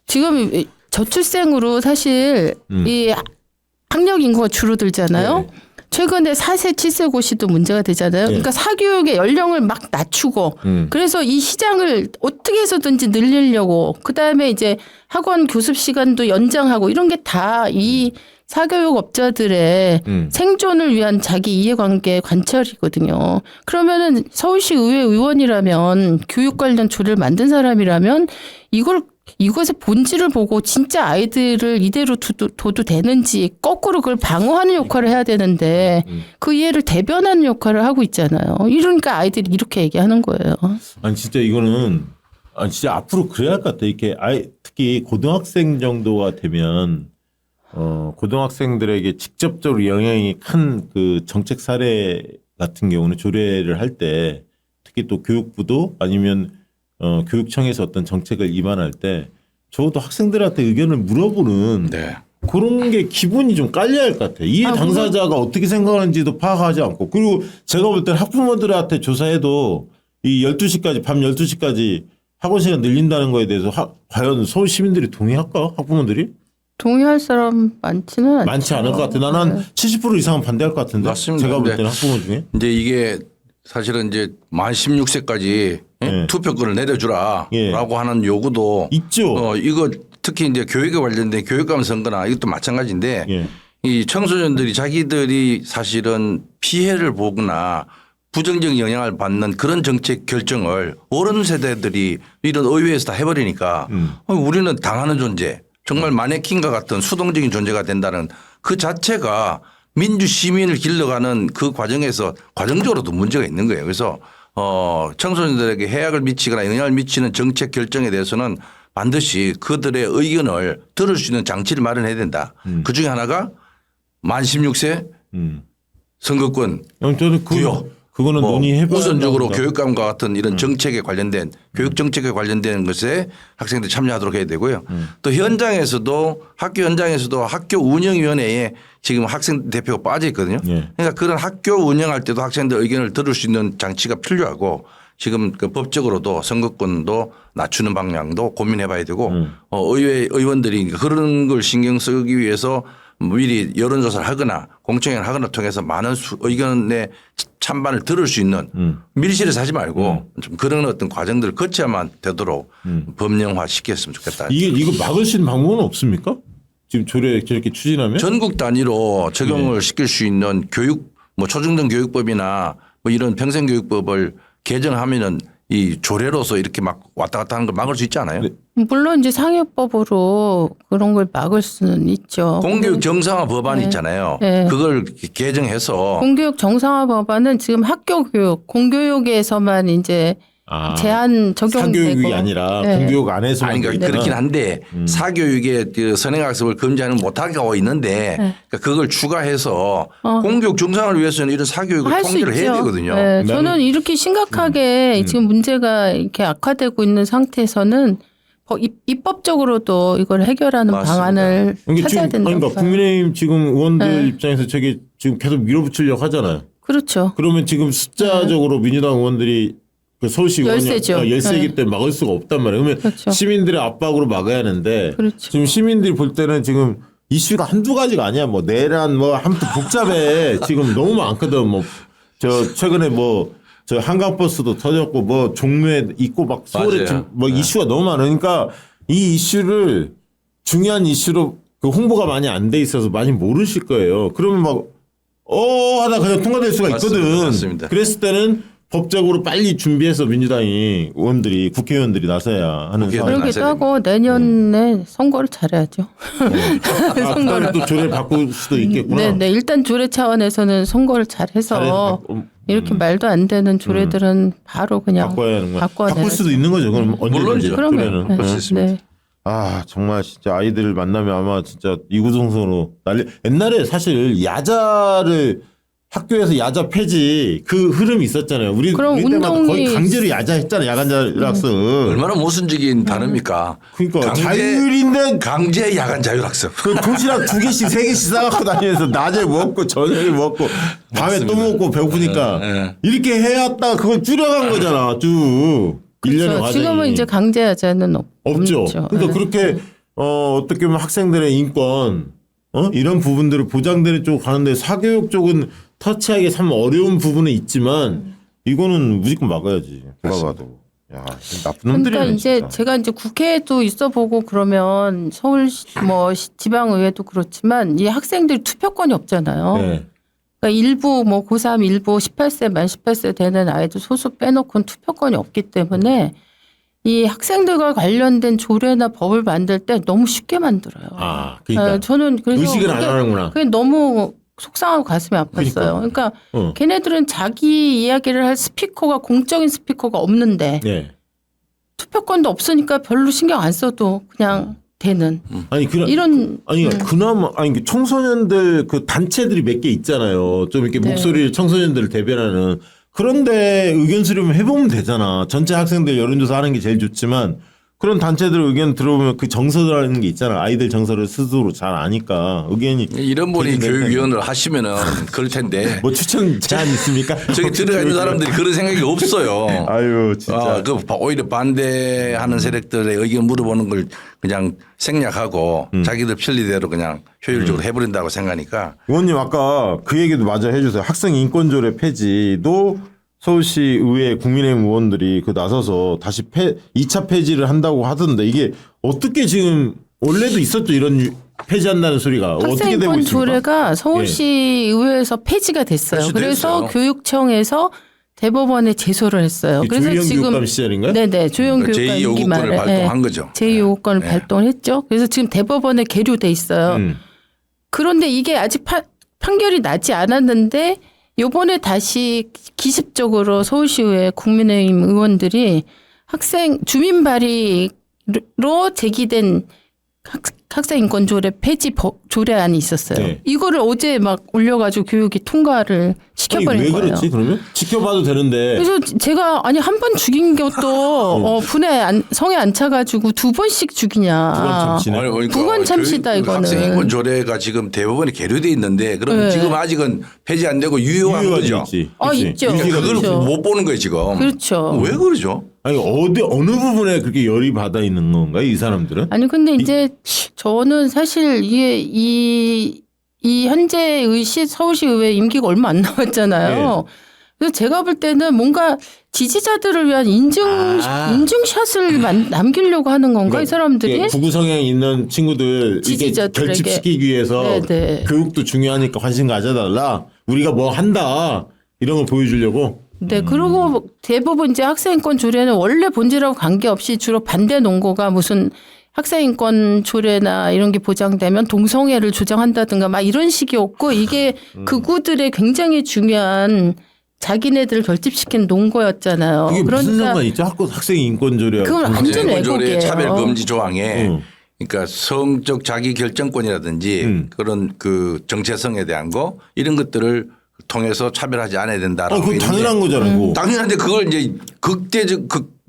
지금 저출생으로 사실 이 학력 인구가 줄어들잖아요. 네. 최근에 4세 7세 고시도 문제가 되잖아요. 그러니까 사교육의 연령을 막 낮추고 그래서 이 시장을 어떻게 해서든지 늘리려고 그다음에 이제 학원 교습 시간도 연장하고 이런 게 다 이 사교육 업자들의 생존을 위한 자기 이해관계 관철이거든요. 그러면은 서울시 의회 의원이라면 교육 관련 조례를 만든 사람이라면 이것의 본질을 보고 진짜 아이들을 이대로 둬도 되는지 거꾸로 그걸 방어하는 역할을 해야 되는데 그 이해를 대변하는 역할을 하고 있잖아요. 이러니까 아이들이 이렇게 얘기하는 거예요. 아니 진짜 이거는 진짜 앞으로 그래야 할 것 같아. 이렇게 특히 고등학생 정도가 되면 고등학생들에게 직접적으로 영향이 큰 그 정책 사례 같은 경우는 조례를 할 때 특히 또 교육부도 아니면 교육청에서 어떤 정책을 입안할 때 적어도 학생들한테 의견을 물어보는 네. 그런 게 기분이 좀 깔려야 할 것 같아. 이해 당사자가 어떻게 생각하는지도 파악하지 않고 그리고 제가 볼 때는 학부모들한테 조사해도 이 12시까지 밤 12시까지 학원 시간 늘린다는 거에 대해서 과연 서울 시민들이 동의할까? 학부모들이? 동의할 사람 많지는 않죠. 많지 않을 것 같아. 나는 한 70% 이상은 반대할 것 같은데. 맞습니다. 제가 볼 때는 학부모 중에. 이제 이게 사실은 이제 만 16세까지 네. 투표권을 내려주라라고 하는 요구도 있죠. 이거 특히 이제 교육에 관련된 교육감 선거나 이것도 마찬가지인데 예. 이 청소년들이 자기들이 사실은 피해를 보거나 부정적 영향을 받는 그런 정책 결정을 어른 세대들이 이런 의회에서 다 해버리니까 우리는 당하는 존재 정말 마네킹과 같은 수동적인 존재가 된다는 그 자체가 민주 시민을 길러가는 그 과정에서 과정적으로도 문제가 있는 거예요. 그래서 청소년들에게 해악을 미치거나 영향을 미치는 정책 결정에 대해서는 반드시 그들의 의견을 들을 수 있는 장치를 마련해야 된다. 그 중에 하나가 만 16세 선거권 저는 부여. 그거는 논의해봐야 우선적으로 한다고 교육감과 같은 이런 정책에 관련된 교육 정책에 관련된 것에 학생들이 참여하도록 해야 되고요. 또 현장에서도 학교 현장에서도 학교 운영위원회에 지금 학생 대표가 빠져 있거든요. 예. 그러니까 그런 학교 운영할 때도 학생들 의견을 들을 수 있는 장치가 필요하고 지금 그 법적으로도 선거권도 낮추는 방향도 고민해 봐야 되고 의회 의원들이 그런 걸 신경 쓰기 위해서 미리 여론조사를 하거나 공청회를 하거나 통해서 많은 의견의 찬반을 들을 수 있는 밀실에서 하지 말고 좀 그런 어떤 과정들을 거쳐야만 되도록 법령화 시켰으면 좋겠다. 이거 막을 수 있는 방법은 없습니까? 지금 조례 저렇게 추진하면? 전국 단위로 적용을 시킬 수 있는 교육 뭐 초중등 교육법이나 뭐 이런 평생교육법을 개정하면은 이 조례로서 이렇게 막 왔다 갔다 하는 걸 막을 수 있지 않아요? 물론 이제 상위법으로 그런 걸 막을 수는 있죠. 공교육 정상화 법안이 있잖아요. 네. 그걸 개정해서 공교육 정상화 법안은 지금 학교 교육, 공교육에서만 이제 제한 적용되고 사교육이 아니라 네. 공교육 안에서 아니 그러니까 그렇긴 한데 사교육에 그 선행학습을 금지하는 못하게 하고 있는데 그러니까 그걸 추가해서 공교육 정상을 위해서는 이런 사교육을 할 수 통제를 해야 있죠. 되거든요. 네, 저는 이렇게 심각하게 지금 문제가 이렇게 악화되고 있는 상태에서는 입법적으로도 이걸 해결하는 맞습니다. 방안을 그러니까 찾아야 된다고 그러니까 봐요. 국민의힘 지금 의원들 네. 입장에서 저게 지금 계속 밀어붙이려고 하잖아요. 그렇죠. 그러면 지금 숫자적으로 민주당 의원들이 그 서울시 의원이 열세죠. 열세이기 네. 때문에 막을 수가 없단 말이에요. 그러면 그렇죠. 시민들의 압박으로 막아야 하는데 그렇죠. 지금 시민들이 볼 때는 지금 이슈가 한두 가지가 아니야. 뭐 내란 뭐 아무튼 복잡해. 지금 너무 많거든. 뭐 저 최근에 뭐 저 한강버스도 터졌고 뭐 종로에 있고 막 서울에 맞아요. 뭐 이슈가 너무 많으니까 이 이슈를 중요한 이슈로 그 홍보가 많이 안 돼 있어서 많이 모르실 거예요. 그러면 막 하다 그냥 통과될 수가 있거든. 맞습니다. 맞습니다. 그랬을 때는 법적으로 빨리 준비해서 민주당이 의원들이 국회의원들이 나서야 하는 국회의원들이 상황. 그러기도 나서야 하고 내년에 선거를 잘해야죠. 선거를 또 조례를 바꿀 수도 있겠구나. 네, 일단 조례 차원에서는 선거를 잘해서 이렇게 말도 안 되는 조례들은 바로 그냥 바꿔야 하는 거야. 바꿔야 바꿀 수도 있는 거죠. 그럼 언제든지 물론이죠. 그러면 조례는. 네, 그럴 수 있습니다. 네. 아 정말 진짜 아이들을 만나면 아마 진짜 이구동성으로 난리. 옛날에 사실 야자를 학교에서 야자 폐지 그 흐름이 있었잖아요. 우리 그럼 때마다 거의 운동이 강제로 야자했잖아요. 야간 학습. 얼마나 모순적인 단어입니까? 그러니까 자율인데 강제 야간 자율학습. 그 도시락 2개씩 3개씩 싸갖고 다니면서 낮에 먹고 저녁에 먹고 밤에 또 맞습니다. 먹고 배고프니까 네. 이렇게 해왔다 그걸 줄여간 거잖아. 쭉 1년의 그렇죠. 과정이. 지금은 이제 강제 야자는 없죠. 없죠. 그러니까 네. 그렇게 어떻게 보면 학생들의 인권 이런 부분들을 보장되는 쪽으로 가는데 사교육 쪽은 터치하기 참 어려운 부분은 있지만 이거는 무조건 막아야지. 누가 봐도. 야, 나쁜 놈들이네. 그러니까 이제 진짜. 제가 이제 국회에도 있어 보고 그러면 서울 뭐 지방의회도 그렇지만 이 학생들이 투표권이 없잖아요. 네. 그러니까 일부 뭐 고3 일부 18세 만 18세 되는 아이들 소수 빼놓고는 투표권이 없기 때문에 이 학생들과 관련된 조례나 법을 만들 때 너무 쉽게 만들어요. 아, 그러니까 저는 그래서 의식을 안 하는구나. 그게 너무 속상하고 가슴이 아팠어요. 그러니까 걔네들은 자기 이야기를 할 스피커가 공적인 스피커가 없는데 네. 투표권도 없으니까 별로 신경 안 써도 그냥 되는 아니 이런 그나마 그 청소년들 그 단체들이 몇 개 있잖아요. 좀 이렇게 네. 목소리를 청소년들을 대변하는 그런데 의견 수렴 해보면 되잖아. 전체 학생들 여론조사 하는 게 제일 좋지만 그런 단체들 의견 들어보면 그 정서라는 게 있잖아. 아이들 정서를 스스로 잘 아니까 의견이 이런 분이 개진될 교육위원을 하시면은 그럴 텐데. 뭐 추천 제안 있습니까? 저기 들어가 있는 사람들이 그런 생각이 없어요. 아유 진짜. 그 오히려 반대하는 세력들의 의견 물어보는 걸 그냥 생략하고 자기들 편리대로 그냥 효율적으로 해버린다고 생각하니까. 의원님 아까 그 얘기도 마저 해주세요. 학생 인권조례 폐지도 서울시 의회 국민의힘 의원들이 그 나서서 다시 2차 폐지를 한다고 하던데 이게 어떻게 지금 원래도 있었죠 이런 폐지한다는 소리가 어떻게 되고 학생인권 있습니까? 조례가 서울시 의회에서 폐지가 됐어요. 폐지됐어요. 그래서 교육청에서 대법원에 제소를 했어요. 그래서 조희영 지금 교육감 시절인가요? 네네 조영 그러니까 교육감 제2 임기 요구권을 말에 발동한 거죠. 제2요구권을 네. 발동했죠. 그래서 지금 대법원에 계류돼 있어요. 그런데 이게 아직 판결이 나지 않았는데 요번에 다시 기습적으로 서울시의회 국민의힘 의원들이 학생 주민 발의로 제기된 학생 인권 조례 폐지 조례안이 있었어요. 네. 이거를 어제 막 올려가지고 교육이 통과를 시켜버린 왜 거예요. 그렇지 그러면? 지켜봐도 되는데. 그래서 제가 아니 한 번 죽인 것도 성에 안 차가지고 두 번씩 죽이냐. 그건 참치네. 그러니까 그건 참시다, 이거는. 학생 인권 조례가 지금 대법원에 계류돼 있는데 그럼 네. 지금 아직은 폐지 안 되고 유효한 거죠. 있지. 있죠. 그러니까 그걸 그렇죠. 못 보는 거예요 지금. 그렇죠. 왜 그러죠? 아니 어느 부분에 그렇게 열이 받아 있는 건가요 이 사람들은? 아니 근데 이제 저는 사실 이게 이 현재 서울시 의회 임기가 얼마 안 남았잖아요. 그래서 제가 볼 때는 뭔가 지지자들을 위한 인증샷을 남기려고 하는 건가 이 사람들이? 구구 성향이 있는 친구들 이게 지지자들에게. 결집시키기 위해서 네네. 교육도 중요하니까 관심 가져달라. 우리가 뭐 한다. 이런 걸 보여주려고. 네, 그리고 대부분 이제 학생인권 조례는 원래 본질하고 관계없이 주로 반대 논거가 무슨 학생인권 조례나 이런 게 보장되면 동성애를 조장한다든가 막 이런 식이었고 이게 극우들의 굉장히 중요한 자기네들을 결집시킨 논거였잖아요. 이게 그러니까 무슨 상관이 있죠? 학생 인권 조례하고. 그건 완전 학생인권조례 애국이에요. 차별금지 조항에 응. 그러니까 성적 자기 결정권이라든지 그런 그 정체성에 대한 거 이런 것들을 통해서 차별하지 않아야 된다라고. 그건 당연한 거잖아. 그거. 당연한데 그걸 이제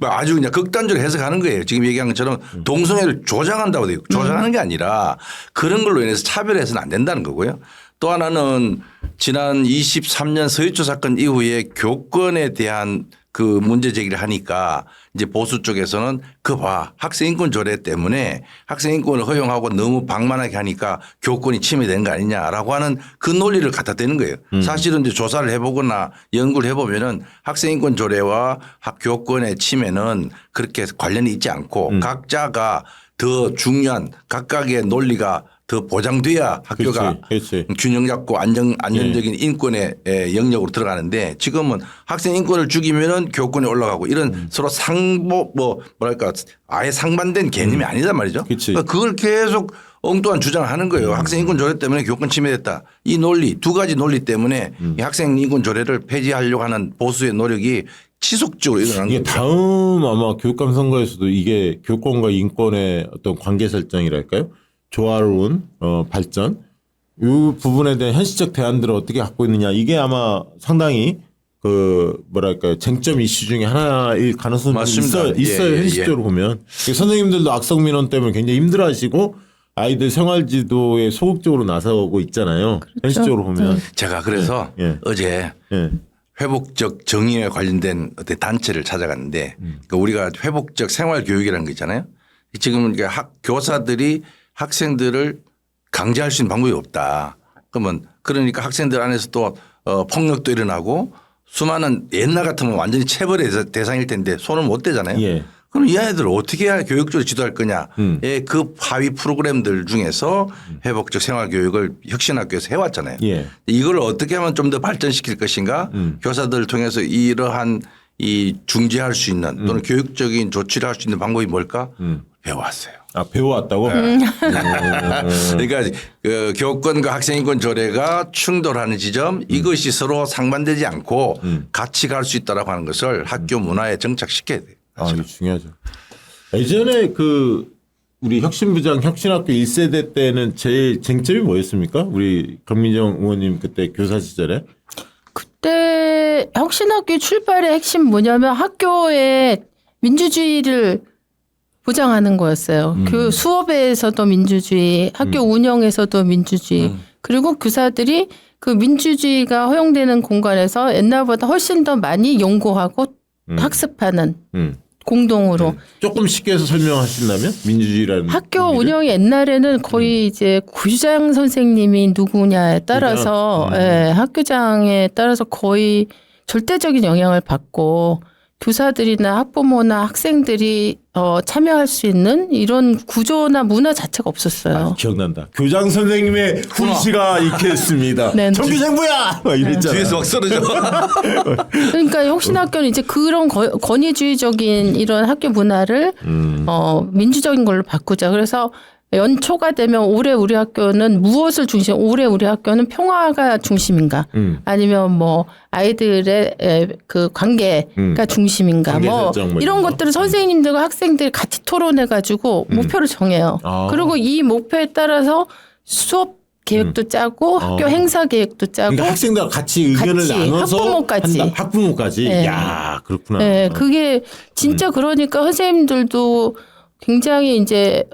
아주 그냥 극단적으로 해석하는 거예요. 지금 얘기한 것처럼 동성애를 조장한다고 돼요. 조장하는 게 아니라 그런 걸로 인해서 차별해서는 안 된다는 거고요. 또 하나는 지난 23년 서희초 사건 이후에 교권에 대한 그 문제 제기를 하니까 이제 보수 쪽에서는 그 봐 학생인권 조례 때문에 학생인권을 허용하고 너무 방만하게 하니까 교권이 침해되는 거 아니냐라고 하는 그 논리를 갖다 대는 거예요. 사실은 이제 조사를 해보거나 연구를 해보면은 학생인권 조례와 교권의 침해는 그렇게 관련이 있지 않고 각자가 더 중요한 각각의 논리가 더 보장돼야 학교가 그렇지. 균형 잡고 안정적인 인권의 영역으로 들어가는데 지금은 학생 인권을 죽이면은 교권이 올라가고 이런 서로 뭐랄까 아예 상반된 개념이 아니단 말이죠. 그러니까 그걸 계속 엉뚱한 주장을 하는 거예요. 학생 인권 조례 때문에 교권 침해됐다. 이 논리 두 가지 논리 때문에 이 학생 인권 조례를 폐지하려고 하는 보수의 노력이 지속적으로 일어나는 이게 겁니다. 다음 아마 교육감 선거에서도 이게 교권과 인권의 어떤 관계 설정이랄까요? 조화로운 발전 이 부분에 대한 현실적 대안들을 어떻게 갖고 있느냐 이게 아마 상당히 그 뭐랄까요 쟁점 이슈 중에 하나일 가능성이 있어요 현실적으로 보면 선생님들도 악성 민원 때문에 굉장히 힘들어하시고 아이들 생활지도에 소극적으로 나서고 있잖아요. 그렇죠. 현실적으로 보면 제가 그래서 어제 회복적 정의에 관련된 어떤 단체를 찾아갔는데 그러니까 우리가 회복적 생활 교육이라는 거 있잖아요. 지금 교사들이 학생들을 강제할 수 있는 방법이 없다. 그러니까 학생들 안에서 또 폭력도 일어나고 수많은 옛날 같으면 완전히 체벌의 대상일 텐데 손을 못 대잖아요. 그럼 이 아이들을 어떻게 해야 교육적으로 지도할 거냐. 그 하위 프로그램들 중에서 회복적 생활교육을 혁신학교에서 해왔잖아요. 이걸 어떻게 하면 좀 더 발전시킬 것인가. 교사들을 통해서 이러한 이 중재할 수 있는 또는 교육적인 조치를 할 수 있는 방법이 뭘까 배워왔어요. 아 배워왔다고? 그러니까 그 교권과 학생인권 조례가 충돌하는 지점 이것이 서로 상반되지 않고 같이 갈 수 있다라고 하는 것을 학교 문화에 정착시켜야 돼요. 아, 이거 중요하죠. 예전에 그 우리 혁신부장 혁신학교 1세대 때는 제일 쟁점이 뭐였습니까? 우리 강민정 의원님 그때 교사 시절에? 그때 혁신학교 출발의 핵심 뭐냐면 학교에 민주주의를 보장하는 거였어요. 그 수업에서도 민주주의, 학교 운영에서도 민주주의, 그리고 교사들이 그 민주주의가 허용되는 공간에서 옛날보다 훨씬 더 많이 연구하고 학습하는 공동으로. 조금 쉽게 해서 설명하신다면 민주주의라는 학교 의미를? 운영이 옛날에는 거의 이제 구장 선생님이 누구냐에 따라서 학교장에 따라서 거의 절대적인 영향을 받고 교사들이나 학부모나 학생들이 참여할 수 있는 이런 구조나 문화 자체가 없었어요. 아, 기억난다. 교장 선생님의 훈시가 있겠습니다. 네. 정교생부야! 막 이랬잖아. 뒤에서 막 쓰러져. 그러니까 혁신학교는 이제 그런 권위주의적인 이런 학교 문화를 민주적인 걸로 바꾸자. 그래서 연초가 되면 올해 우리 학교는 무엇을 중심? 올해 우리 학교는 평화가 중심인가? 아니면 뭐 아이들의 그 관계가 중심인가? 뭐 이런 것들을 선생님들과 학생들이 같이 토론해가지고 목표를 정해요. 그리고 이 목표에 따라서 수업 계획도 짜고 학교 행사 계획도 짜고 그러니까 학생들과 같이 의견을 나눠서 학부모까지. 한다. 학부모까지. 네. 야 그렇구나. 네, 그게 진짜 그러니까 선생님들도 굉장히 이제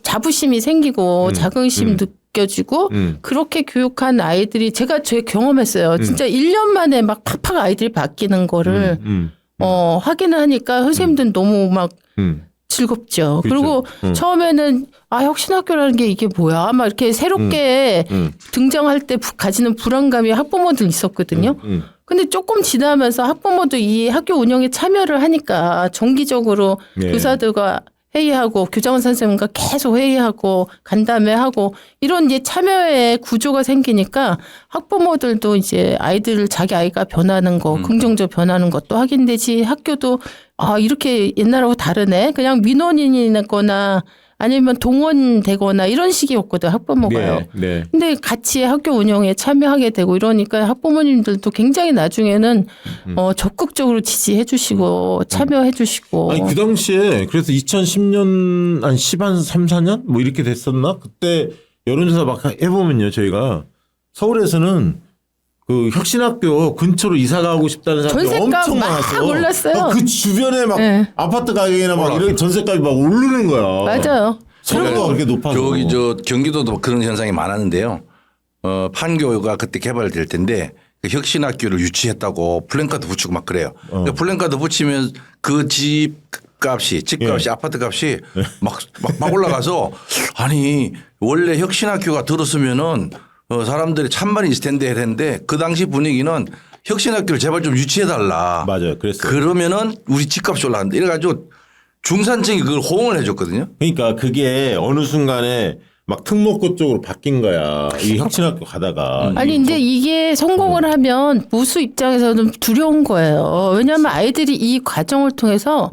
자부심이 생기고 자긍심 느껴지고 그렇게 교육한 아이들이 제가 경험했어요. 진짜 1년 만에 막 팍팍 아이들이 바뀌는 거를 확인을 하니까 선생님들은 너무 막 즐겁죠. 그렇죠. 그리고 처음에는 혁신학교라는 게 이게 뭐야? 막 이렇게 새롭게 등장할 때 가지는 불안감이 학부모들 있었거든요. 근데 조금 지나면서 학부모도 이 학교 운영에 참여를 하니까 정기적으로 네. 교사들과 회의하고 교장원 선생님과 계속 회의하고 간담회하고 이런 이제 참여의 구조가 생기니까 학부모들도 이제 아이들 자기 아이가 변하는 거 긍정적으로 변하는 것도 확인되지 학교도 아 이렇게 옛날하고 다르네 그냥 민원인이거나 아니면 동원되거나 이런 식이었거든 학부모가요. 네. 네. 근데 같이 학교 운영에 참여하게 되고 이러니까 학부모님들도 굉장히 나중에는 적극적으로 지지해 주시고 참여해 주시고. 아니 그 당시에 그래서 2010년 한 3, 4년 뭐 이렇게 됐었나? 그때 여론조사 막 해보면요 저희가 서울에서는 그 혁신학교 근처로 이사 가고 싶다는 사람들이 전셋값 엄청 막 많았어. 올랐어요. 그 주변에 막 네. 아파트 가격이나 막 이렇게 전셋값이 막 오르는 거야. 맞아요. 서울가 그렇게 높아서. 저기 저 경기도도 그런 현상이 많았는데요. 판교가 그때 개발될 텐데 그 혁신학교를 유치했다고 플랜카드 붙이고 막 그래요. 그 플랜카드 붙이면 그 집값이 아파트값이 막 올라가서 아니 원래 혁신학교가 들었으면은 사람들이 찬반이 있을 텐데 했는데 그 당시 분위기는 혁신학교를 제발 좀 유치해달라. 맞아요. 그랬어요. 그러면은 우리 집값이 올라간다. 이래가지고 중산층이 그걸 호응을 해줬거든요. 그러니까 그게 어느 순간에 막 특목고 쪽으로 바뀐 거야. 이 혁신학교 가다가. 아니 이제 이게 성공을 하면 보수 입장에서는 두려운 거예요. 왜냐하면 아이들이 이 과정을 통해서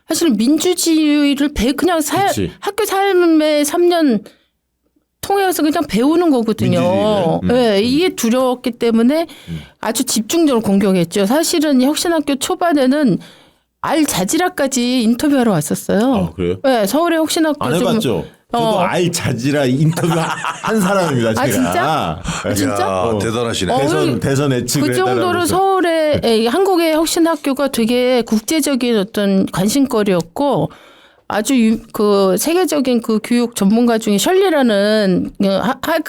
사실 민주주의를 그냥 그치. 학교 삶의 3년 통해서 그냥 배우는 거거든요. 민주주의를. 네, 이게 두려웠기 때문에 아주 집중적으로 공격했죠. 사실은 혁신학교 초반에는 알자지라까지 인터뷰하러 왔었어요. 아, 그래요? 네, 서울의 혁신학교 안 해봤죠. 저도 알자지라 인터뷰 한 사람입니다. 제가. 아, 진짜? 네. 진짜? 이야, 대단하시네. 대선 예측을 그 정도로 서울의 한국의 혁신학교가 되게 국제적인 어떤 관심거리였고 아주 그 세계적인 그 교육 전문가 중에 셜리라는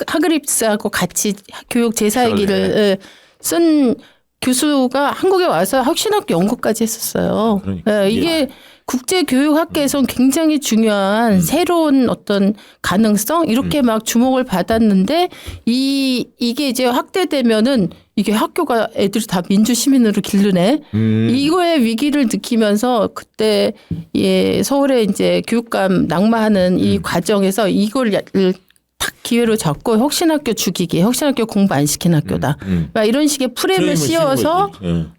하그립스하고 같이 교육 제사기를 쓴 교수가 한국에 와서 혁신학교 연구까지 했었어요. 그러니까. 이게 국제교육학계에서는 굉장히 중요한 새로운 어떤 가능성 이렇게 막 주목을 받았는데 이게 이제 확대되면은 이게 학교가 애들이 다 민주 시민으로 기르네. 이거의 위기를 느끼면서 그때 서울에 이제 교육감 낙마하는 이 과정에서 이걸 탁 기회로 잡고 혁신학교 죽이기, 혁신학교 공부 안 시킨 학교다. 막 이런 식의 프레임을 씌워서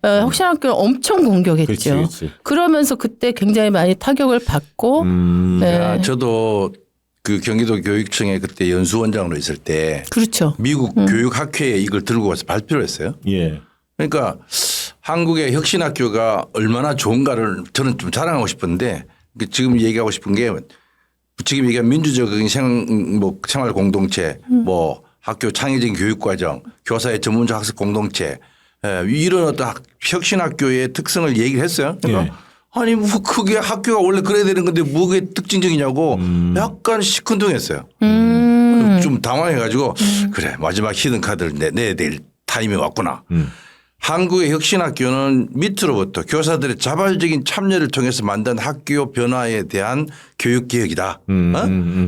혁신학교를 엄청 공격했죠. 그치. 그러면서 그때 굉장히 많이 타격을 받고. 네. 저도 그 경기도 교육청에 그때 연수원장으로 있을 때 그렇죠. 미국 교육학회에 이걸 들고 가서 발표를 했어요. 예. 그러니까 한국의 혁신학교가 얼마나 좋은가를 저는 좀 자랑하고 싶은데 지금 얘기하고 싶은 게 지금 얘기한 민주적인 생활 공동체, 뭐 학교 창의적인 교육 과정, 교사의 전문적 학습 공동체 이런 어떤 혁신학교의 특성을 얘기를 했어요. 그러니까 아니 뭐 그게 학교가 원래 그래야 되는 건데 뭐게 특징적이냐고 약간 시큰둥했어요. 좀 당황해가지고 그래 마지막 히든 카드를 내야 될 타임이 왔구나. 한국의 혁신학교는 밑으로부터 교사들의 자발적인 참여를 통해서 만든 학교 변화에 대한 교육개혁이다.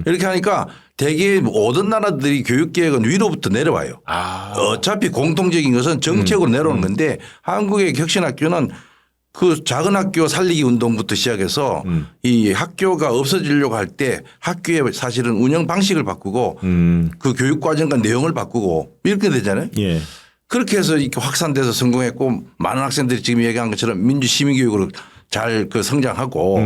이렇게 하니까 대개 모든 나라들이 교육개혁은 위로부터 내려와요. 어차피 공통적인 것은 정책으로 내려오는 건데 한국의 혁신학교는 그 작은 학교 살리기 운동부터 시작해서 이 학교가 없어지려고 할 때 학교의 사실은 운영 방식을 바꾸고 그 교육 과정과 내용을 바꾸고 이렇게 되잖아요. 예. 그렇게 해서 이렇게 확산돼서 성공했고 많은 학생들이 지금 얘기한 것처럼 민주 시민 교육으로 잘 그 성장하고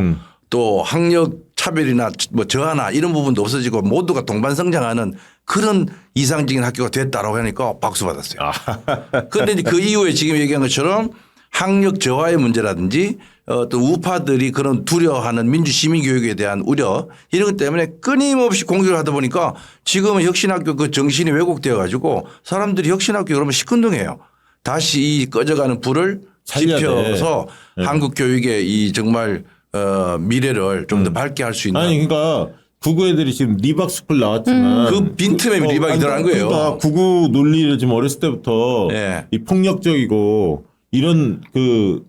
또 학력 차별이나 뭐 저하나 이런 부분도 없어지고 모두가 동반 성장하는 그런 이상적인 학교가 됐다라고 하니까 박수 받았어요. 그런데 그 이후에 지금 얘기한 것처럼 학력 저하의 문제라든지 또 우파들이 그런 두려워하는 민주 시민 교육에 대한 우려 이런 것 때문에 끊임없이 공격을 하다 보니까 지금은 혁신학교 그 정신이 왜곡되어 가지고 사람들이 혁신학교 그러면 시큰둥해요. 다시 이 꺼져가는 불을 지펴서 한국 교육의 이 정말 미래를 좀 더 밝게 할 수 있는. 아니 그러니까 구구 애들이 지금 리박 스쿨 나왔지만 그 빈틈에 리박이 들어간 거예요. 그러니까 구구 논리를 지금 어렸을 때부터 이 폭력적이고 이런 그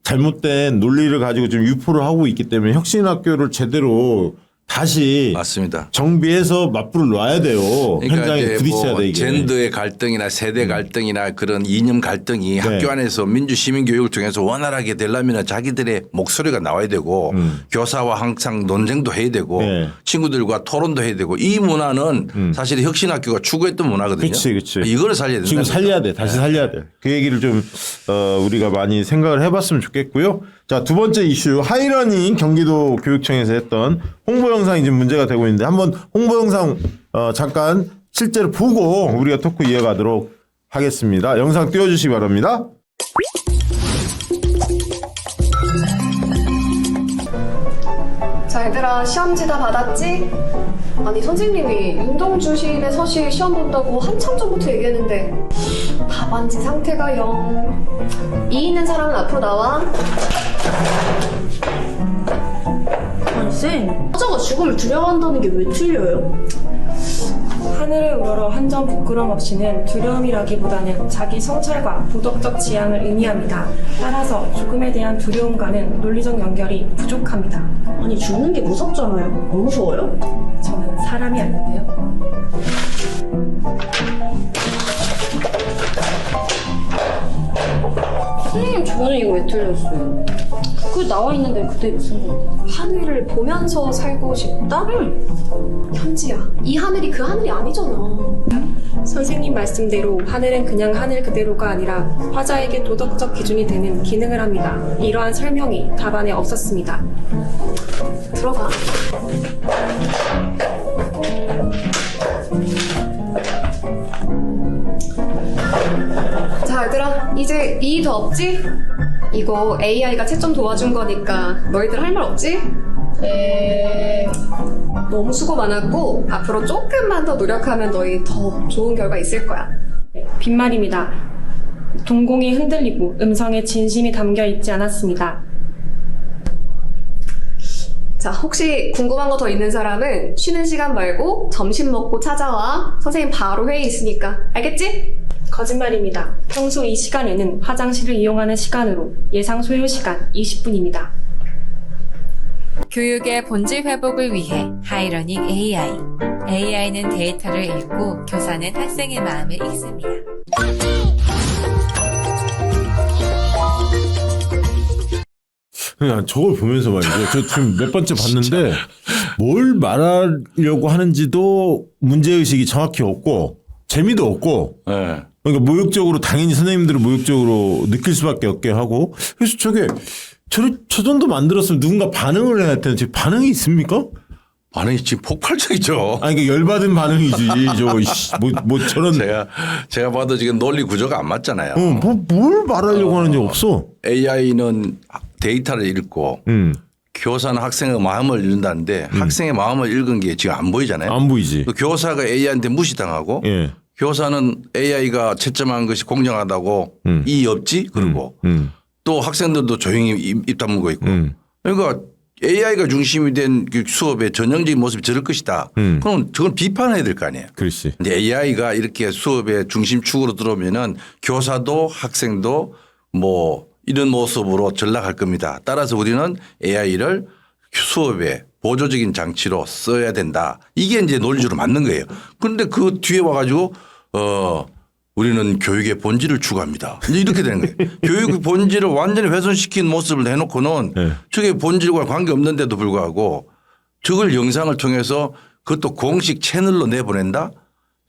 잘못된 논리를 가지고 지금 유포를 하고 있기 때문에 혁신학교를 제대로 다시 맞습니다. 정비해서 맞불을 놔야 돼요. 그러니까 현장에 이제 부딪혀야 뭐 돼 이게. 젠더의 갈등이나 세대 갈등이나 그런 이념 갈등이 학교 안에서 민주 시민 교육을 통해서 원활하게 되려면 자기들의 목소리가 나와야 되고 교사와 항상 논쟁도 해야 되고 네. 친구들과 토론도 해야 되고 이 문화는 사실 혁신학교가 추구했던 문화거든요. 그치. 이거를 살려야 된다. 지금 살려야 돼. 다시 살려야 돼. 그 얘기를 좀 우리가 많이 생각을 해봤으면 좋겠고요. 자, 두 번째 이슈 하이러닝 경기도 교육청에서 했던 홍보 영상이 지금 문제가 되고 있는데 한번 홍보 영상 잠깐 실제로 보고 우리가 토크 이어가도록 하겠습니다. 영상 띄워주시기 바랍니다. 자 얘들아 시험지 다 받았지? 아니 선생님이 윤동주 시인의 서시 시험 본다고 한참 전부터 얘기했는데 답안지 상태가 영. 이 있는 사람은 앞으로 나와. 아니 쌤, 화자가 죽음을 두려워한다는 게 왜 틀려요? 하늘을 우러러 한 점 부끄럼 없이는 두려움이라기보다는 자기 성찰과 도덕적 지향을 의미합니다. 따라서 죽음에 대한 두려움과는 논리적 연결이 부족합니다. 아니 죽는 게 무섭잖아요. 안 무서워요? 저는 사람이 아닌데요. 선생님 저는 이거 왜 틀렸어요? 그 나와 있는데 그때 무슨 건데? 하늘을 보면서 살고 싶다? 응. 현지야, 이 하늘이 그 하늘이 아니잖아. 선생님 말씀대로 하늘은 그냥 하늘 그대로가 아니라 화자에게 도덕적 기준이 되는 기능을 합니다. 이러한 설명이 답안에 없었습니다. 들어가. 자 얘들아 이제 미이 더 없지? 이거 AI가 채점 도와준 거니까 너희들 할 말 없지? 너무 수고 많았고 앞으로 조금만 더 노력하면 너희 더 좋은 결과 있을 거야. 빈말입니다. 동공이 흔들리고 음성에 진심이 담겨 있지 않았습니다. 자 혹시 궁금한 거 더 있는 사람은 쉬는 시간 말고 점심 먹고 찾아와. 선생님 바로 회의 있으니까 알겠지? 거짓말입니다. 평소 이 시간에는 화장실을 이용하는 시간으로 예상 소요 시간 20분입니다. 교육의 본질 회복을 위해 하이러닝 AI. AI는 데이터를 읽고 교사는 학생의 마음을 읽습니다. 그냥 저걸 보면서 말이죠. 저 지금 몇 번째 봤는데 뭘 말하려고 하는지도 문제의식이 정확히 없고 재미도 없고 네. 그러니까 모욕적으로 당연히 선생님들은 모욕적으로 느낄 수밖에 없게 하고 그래서 저게 저 정도 만들었으면 누군가 반응을 해야 할 텐데 지금 반응이 있습니까? 반응이 지금 폭발적이죠. 아니 그러니까 열받은 반응이지. 뭐 저런 제가 봐도 지금 논리 구조가 안 맞잖아요. 뭘 말하려고 하는지 없어. AI는 데이터를 읽고 교사는 학생의 마음을 읽는다는데 학생의 마음을 읽은 게 지금 안 보이잖아요. 안 보이지. 또 교사가 AI한테 무시당하고 예. 교사는 AI가 채점한 것이 공정하다고 이의 없지 그러고 또 학생들도 조용히 입 다물고 있고 그러니까 AI가 중심이 된 그 수업의 전형적인 모습이 저럴 것이다. 그럼 저건 비판해야 될 거 아니에요. 그렇지. 근데 AI가 이렇게 수업의 중심축으로 들어오면은 교사도 학생도 뭐 이런 모습으로 전락할 겁니다. 따라서 우리는 AI를 수업에 보조적인 장치로 써야 된다. 이게 이제 논리적으로 맞는 거예요. 그런데 그 뒤에 와가지고 우리는 교육의 본질을 추구합니다. 이제 이렇게 되는 거예요. 교육의 본질을 완전히 훼손시킨 모습을 내놓고는 네. 저게 본질과 관계없는데도 불구하고 저걸 영상을 통해서 그것도 공식 채널로 내보낸다?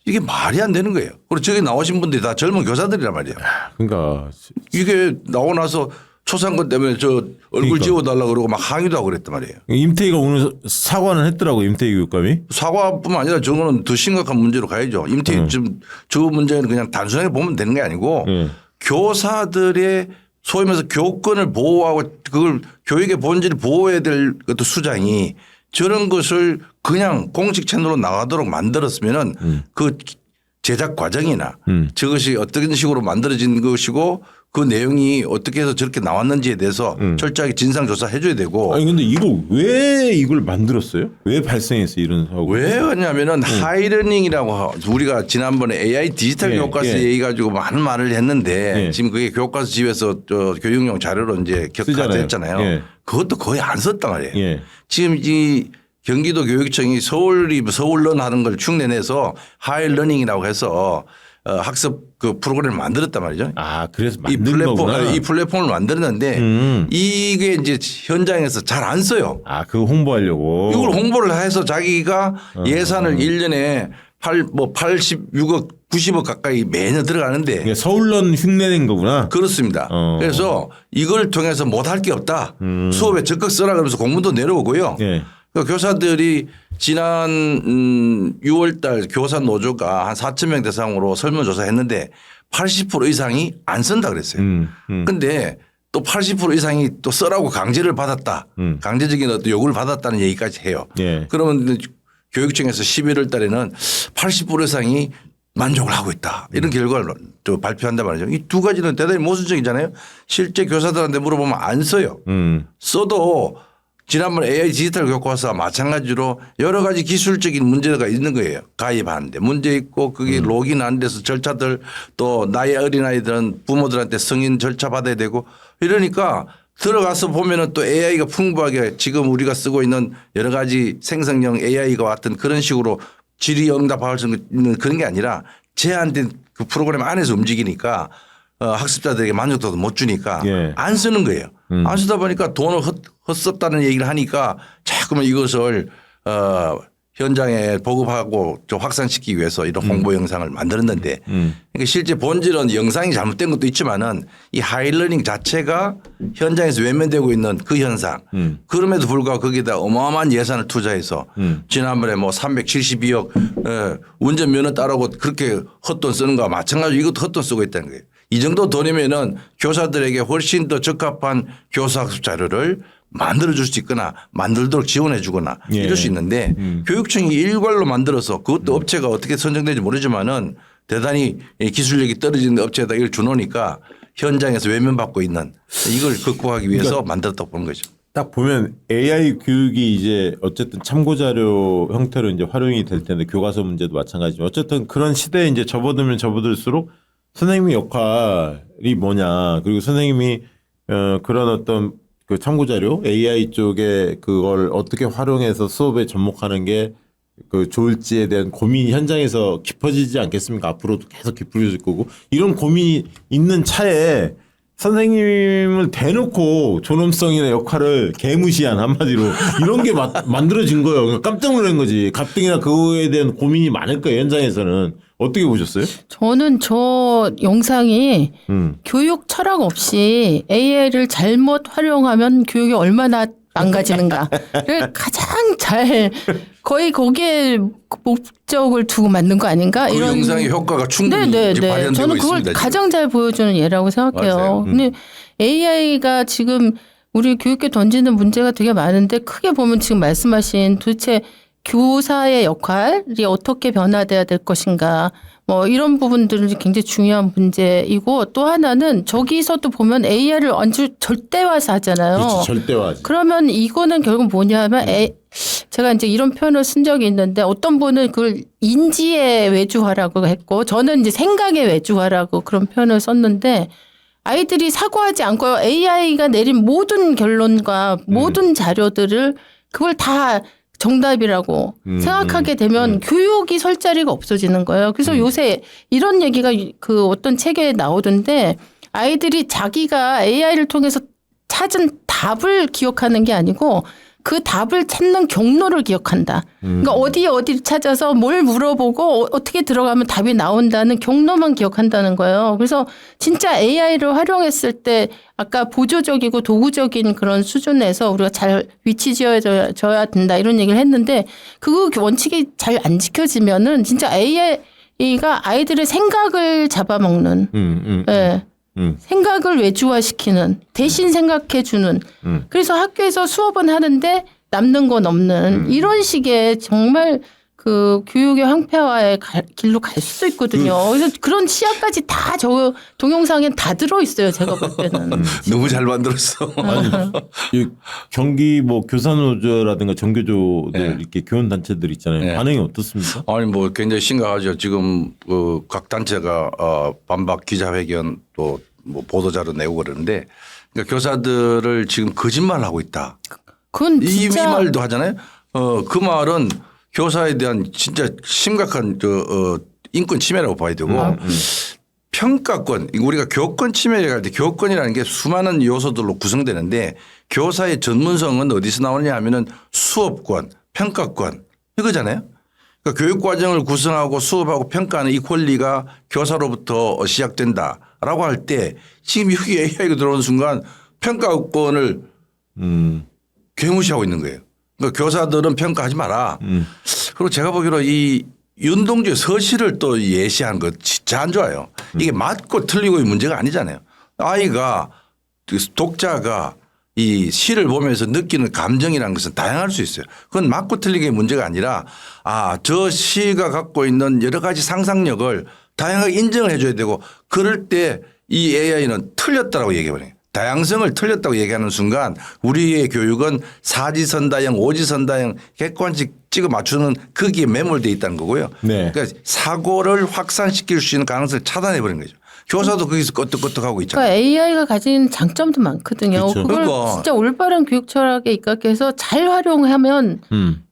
이게 말이 안 되는 거예요. 그리고 저기 나오신 분들이 다 젊은 교사들이란 말이에요. 그러니까 이게 나오고 나서 초상권 때문에 저 얼굴 그러니까. 지워달라고 그러고 막 항의도 하고 그랬단 말이에요. 임태희가 오늘 사과는 했더라고. 임태희 교육감이. 사과뿐만 아니라 저거는 더 심각한 문제로 가야죠. 임태희 지금 저 문제는 그냥 단순하게 보면 되는 게 아니고 교사들의 소위 말해서 교권을 보호하고 그걸 교육의 본질을 보호해야 될 것도 수장이 저런 것을 그냥 공식 채널로 나가도록 만들었으면은 그 제작 과정이나 저것이 어떤 식으로 만들어진 것이고 그 내용이 어떻게 해서 저렇게 나왔는지에 대해서 철저하게 진상조사 해줘야 되고. 아니 근데 왜 이걸 만들었어요? 왜 발생했어 이런 사고? 왜 그러냐면은 하이러닝이라고 우리가 지난번에 AI 디지털 예, 교과서 예. 얘기 가지고 많은 말을 했는데 예. 지금 그게 교과서 집에서 저 교육용 자료로 이제 쓰잖아요. 격화됐잖아요. 예. 그것도 거의 안 썼단 말이에요. 예. 지금 이 경기도 교육청이 서울런 하는 걸 흉내내서 하이러닝이라고 해서 학습 그 프로그램을 만들었단 말이죠. 아, 그래서 만든 거구나. 이 플랫폼을 만들었는데 이게 이제 현장에서 잘 안 써요. 아, 그거 홍보하려고. 이걸 홍보를 해서 자기가 예산을 1년에 86억, 90억 가까이 매년 들어가는데 그러니까 서울론 흉내낸 거구나. 그렇습니다. 그래서 이걸 통해서 못할 게 없다. 수업에 적극 써라 그러면서 공문도 내려오고요. 예. 그 교사들이 지난 6월 달 교사 노조가 한 4천 명 대상으로 설문조사 했는데 80% 이상이 안 쓴다 그랬어요. 근데 또 80% 이상이 또 써라고 강제를 받았다. 강제적인 어떤 요구를 받았다는 얘기까지 해요. 예. 그러면 교육청에서 11월 달에는 80% 이상이 만족을 하고 있다. 이런 결과를 또 발표한단 말이죠. 이 두 가지는 대단히 모순적이잖아요. 실제 교사들한테 물어보면 안 써요. 써도 지난번 AI 디지털 교과서와 마찬가지로 여러 가지 기술적인 문제가 있는 거예요. 가입하는데 문제 있고 그게 로그인 안 돼서 절차들 또 나이 어린아이들은 부모들한테 승인 절차 받아야 되고 이러니까 들어가서 보면은 또 AI가 풍부하게 지금 우리가 쓰고 있는 여러 가지 생성형 AI가 같은 그런 식으로 질의응답할 수 있는 그런 게 아니라 제한된 그 프로그램 안에서 움직이니까 학습자들에게 만족도도 못 주니까 예. 안 쓰는 거예요. 안 쓰다 보니까 돈을 헛썼다는 얘기를 하니까 자꾸만 이것을 현장에 보급하고 좀 확산시키기 위해서 이런 홍보 영상을 만들었는데 그러니까 실제 본질은 영상이 잘못된 것도 있지만은 이 하이러닝 자체가 현장에서 외면되고 있는 그 현상 그럼에도 불구하고 거기다 어마어마한 예산을 투자해서 지난번에 뭐 372억 운전면허 따라고 그렇게 헛돈 쓰는 거와 마찬가지로 이것도 헛돈 쓰고 있다는 거예요. 이 정도 돈이면은 교사들에게 훨씬 더 적합한 교사학습 자료를 만들어줄 수 있거나 만들도록 지원해 주거나 예. 이럴 수 있는데 교육청이 일괄로 만들어서 그것도 업체가 어떻게 선정되는지 모르지만은 대단히 기술력이 떨어지는 업체에다 이걸 주놓으니까 현장에서 외면받고 있는 이걸 극복하기 위해서 만들었다고 보는 거죠. 딱 보면 AI 교육이 이제 어쨌든 참고 자료 형태로 이제 활용이 될 텐데 교과서 문제도 마찬가지지만 어쨌든 그런 시대에 이제 접어들면 접어들수록 선생님의 역할이 뭐냐 그리고 선생님이 그런 어떤 그 참고 자료 AI 쪽에 그걸 어떻게 활용해서 수업에 접목하는 게 그 좋을지에 대한 고민이 현장에서 깊어지지 않겠습니까? 앞으로도 계속 깊어질 거고 이런 고민이 있는 차에 선생님을 대놓고 존엄성이나 역할을 개무시한 한마디로 이런 게 만들어진 거예요. 그러니까 깜짝 놀란 거지. 가뜩이나 그거에 대한 고민이 많을 거예요. 현장에서는. 어떻게 보셨어요? 저는 저 영상이 교육 철학 없이 AI를 잘못 활용하면 교육이 얼마나 망가지는가를 가장 잘 거의 거기에 목적을 두고 만든 거 아닌가? 그 이런 영상의 효과가 충분히 발현되고 저는 그걸 있습니다. 가장 잘 보여주는 예라고 생각해요. 맞아요. 근데 AI가 지금 우리 교육에 던지는 문제가 되게 많은데 크게 보면 지금 말씀하신 도대체 교사의 역할이 어떻게 변화돼야 될 것인가 뭐 이런 부분들은 굉장히 중요한 문제이고 또 하나는 저기서도 보면 AI를 아주 절대화해서 하잖아요. 그렇지, 절대화하지. 그러면 이거는 결국 뭐냐면 제가 이제 이런 표현을 쓴 적이 있는데 어떤 분은 그걸 인지의 외주화라고 했고 저는 이제 생각의 외주화라고 그런 표현을 썼는데 아이들이 사고하지 않고 AI가 내린 모든 결론과 모든 자료들을 그걸 다 정답이라고 생각하게 되면 교육이 설 자리가 없어지는 거예요. 그래서 요새 이런 얘기가 그 어떤 책에 나오던데 아이들이 자기가 AI를 통해서 찾은 답을 기억하는 게 아니고 그 답을 찾는 경로를 기억한다. 그러니까 어디를 찾아서 뭘 물어보고 어떻게 들어가면 답이 나온다는 경로만 기억한다는 거예요. 그래서 진짜 AI를 활용했을 때 아까 보조적이고 도구적인 그런 수준에서 우리가 잘 위치 지어줘야 된다 이런 얘기를 했는데 그 원칙이 잘 안 지켜지면은 진짜 AI가 아이들의 생각을 잡아먹는. 네. 생각을 외주화시키는 대신 생각해주는 그래서 학교에서 수업은 하는데 남는 건 없는 이런 식의 정말 그 교육의 황폐화의 길로 갈 수도 있거든요. 그래서 그런 시야까지 다 저 동영상에 다 들어있어요. 제가 볼 때는. 너무 잘 만들었어. 이 경기 뭐 교사노조라든가 정교조들 이렇게 교원 단체들 있잖아요. 반응이 어떻습니까? 아니 뭐 굉장히 심각하죠. 지금 각 단체가 반박 기자회견 또 뭐 보도자료 내고 그러는데 그러니까 교사들을 지금 거짓말하고 있다. 그건 이 진짜 말도 하잖아요. 그 말은 교사에 대한 진짜 심각한 인권 침해라고 봐야 되고 평가권 우리가 교권 침해를 할 때 교권이라는 게 수많은 요소들로 구성되는데 교사의 전문성은 어디서 나오느냐 하면은 수업권, 평가권 이거잖아요. 그러니까 교육 과정을 구성하고 수업하고 평가하는 이 권리가 교사로부터 시작된다라고 할 때 지금 여기 AI가 들어오는 순간 평가권을 괴무시하고 있는 거예요. 그러니까 교사들은 평가하지 마라. 그리고 제가 보기로 이 윤동주의 서시를 또 예시한 거 진짜 안 좋아요. 이게 맞고 틀리고의 문제가 아니잖아요. 아이가 독자가 이 시를 보면서 느끼는 감정이라는 것은 다양할 수 있어요. 그건 맞고 틀리게 문제가 아니라 저 시가 갖고 있는 여러 가지 상상력을 다양하게 인정을 해줘야 되고 그럴 때 이 AI는 틀렸다라고 얘기해버려요. 다양성을 틀렸다고 얘기하는 순간 우리의 교육은 사지선다형, 오지선다형 객관식 찍어 맞추는 거기에 매몰되어 있다는 거고요. 네. 그러니까 사고를 확산시킬 수 있는 가능성을 차단해버린 거죠. 교사도 거기서 끄떡끄떡하고 있잖아요. 그러니까 AI가 가진 장점도 많거든요. 그렇죠. 그걸 그러니까. 진짜 올바른 교육 철학에 입각해서 잘 활용하면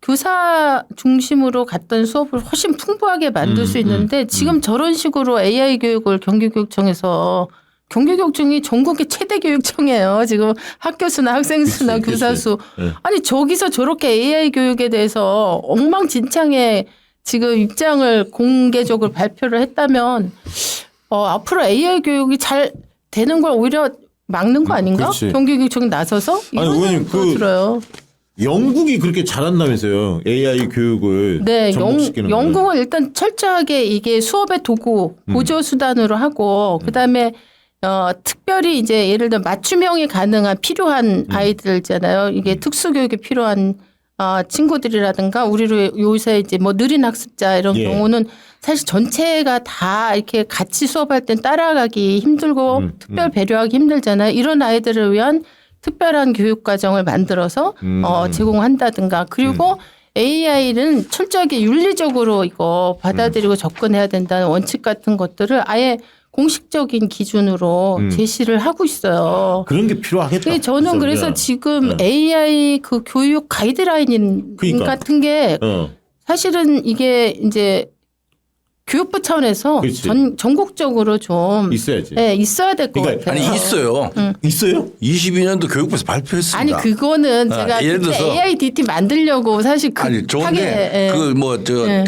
교사 중심으로 갔던 수업을 훨씬 풍부하게 만들 수 있는데 지금 저런 식으로 AI 교육을 경기교육청에서 경기교육청이 전국의 최대 교육청이에요. 지금 학교 수나 학생 수나 그치, 교사 그치. 수. 네. 아니 저기서 저렇게 AI 교육에 대해서 엉망진창의 지금 입장을 공개적으로 발표를 했다면 앞으로 AI 교육이 잘 되는 걸 오히려 막는 거 아닌가? 그렇지. 경기교육청이 나서서 아니, 이런 의원님, 생각도 들어요. 영국이 그렇게 잘한다면서요. AI 교육을 네, 접목시키는 거. 영국은 일단 철저하게 이게 수업의 도구 보조 수단으로 하고 그다음에 특별히 이제 예를 들어 맞춤형이 가능한 필요한 아이들 있잖아요. 이게 특수 교육이 필요한 친구들이라든가 우리로 요새 이제 뭐 느린 학습자 이런 예. 경우는 사실 전체가 다 이렇게 같이 수업할 땐 따라가기 힘들고 특별 배려하기 힘들잖아요. 이런 아이들을 위한 특별한 교육 과정을 만들어서 제공한다든가 그리고 AI는 철저하게 윤리적으로 이거 받아들이고 접근해야 된다는 원칙 같은 것들을 아예 공식적인 기준으로 제시를 하고 있어요. 그런 게 필요하겠다. 근데 저는 그래서 진짜. 지금 AI 그 교육 가이드라인 그러니까. 같은 게 사실은 이게 이제 교육부 차원에서 그렇지. 전국적으로 좀 있어야지. 네, 있어야 될 것 그러니까 같아요. 아니 있어요. 있어요? 22년도 교육부에서 발표했습니다. 아니 그거는 제가 예를 그때 들어서 AIDT 만들려고 사실 아니 좋은데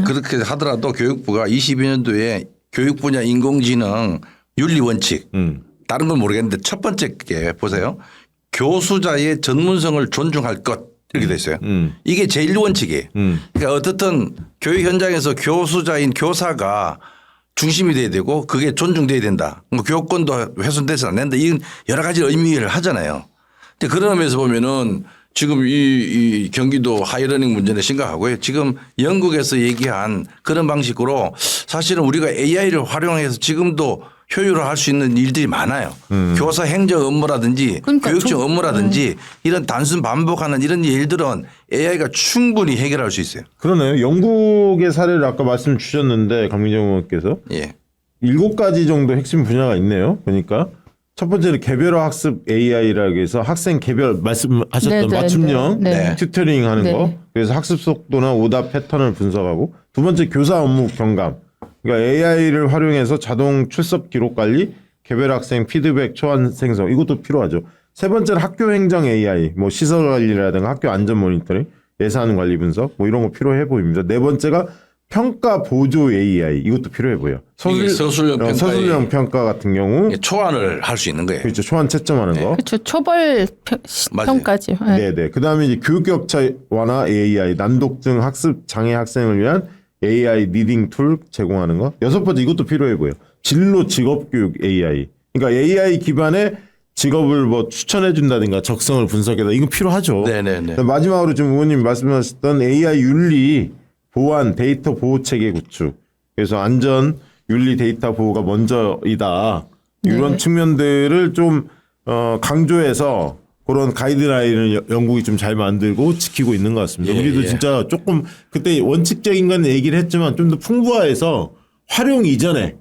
그렇게 하더라도 교육부가 22년도에 교육 분야 인공지능 윤리 원칙 다른 건 모르겠는데 첫 번째 게 보세요. 교수자의 전문성을 존중할 것 이렇게 돼 있어요. 이게 제1 원칙이에요. 그러니까 어떻든 교육 현장에서 교수자인 교사가 중심이 돼야 되고 그게 존중돼야 된다. 뭐 교권도 훼손돼서는 안 된다. 이런 여러 가지 의미를 하잖아요. 근데 그런 의미에서 보면은 지금 이 경기도 하이러닝 문제는 심각하고요. 지금 영국에서 얘기한 그런 방식으로 사실은 우리가 AI를 활용해서 지금도 효율화할 수 있는 일들이 많아요. 교사 행정 업무라든지 그러니까 교육청 업무라든지 이런 단순 반복하는 이런 일들은 AI가 충분히 해결할 수 있어요. 그러네요. 영국의 사례를 아까 말씀 주셨는데 강민정 의원께서 예. 7가지 정도 핵심 분야가 있네요. 보니까 첫 번째는 개별화 학습 AI라고 해서 학생 개별 말씀하셨던 네, 맞춤형 네. 튜터링 하는 네. 거. 그래서 학습 속도나 오답 패턴을 분석하고 두 번째 교사 업무 경감. 그러니까 AI를 활용해서 자동 출석 기록 관리, 개별 학생 피드백 초안 생성 이것도 필요하죠. 세 번째는 학교 행정 AI, 뭐 시설 관리라든가 학교 안전 모니터링, 예산 관리 분석 뭐 이런 거 필요해 보입니다. 네 번째가 평가 보조 AI 이것도 필요해 보여. 이게 서술형 평가 같은 경우 초안을 할 수 있는 거예요. 그렇죠. 초안 채점하는 거. 그렇죠. 초벌 맞아요. 평까지. 네네. 그다음에 이제 교육 격차 완화 AI, 난독증 학습 장애 학생을 위한 AI 리딩 툴 제공하는 거. 여섯 번째 이것도 필요해 보여. 진로 직업 교육 AI. 그러니까 AI 기반의 직업을 뭐 추천해 준다든가 적성을 분석해다 이거 필요하죠. 네네네. 마지막으로 지금 의원님 말씀하셨던 AI 윤리 보안 데이터 보호 체계 구축. 그래서 안전 윤리 데이터 보호가 먼저이다. 이런 네. 측면들을 좀 강조해서 그런 가이드라인을 영국이 좀 잘 만들고 지키고 있는 것 같습니다. 예, 우리도 예. 진짜 조금 그때 원칙적인 건 얘기를 했지만 좀 더 풍부화해서 활용 이전에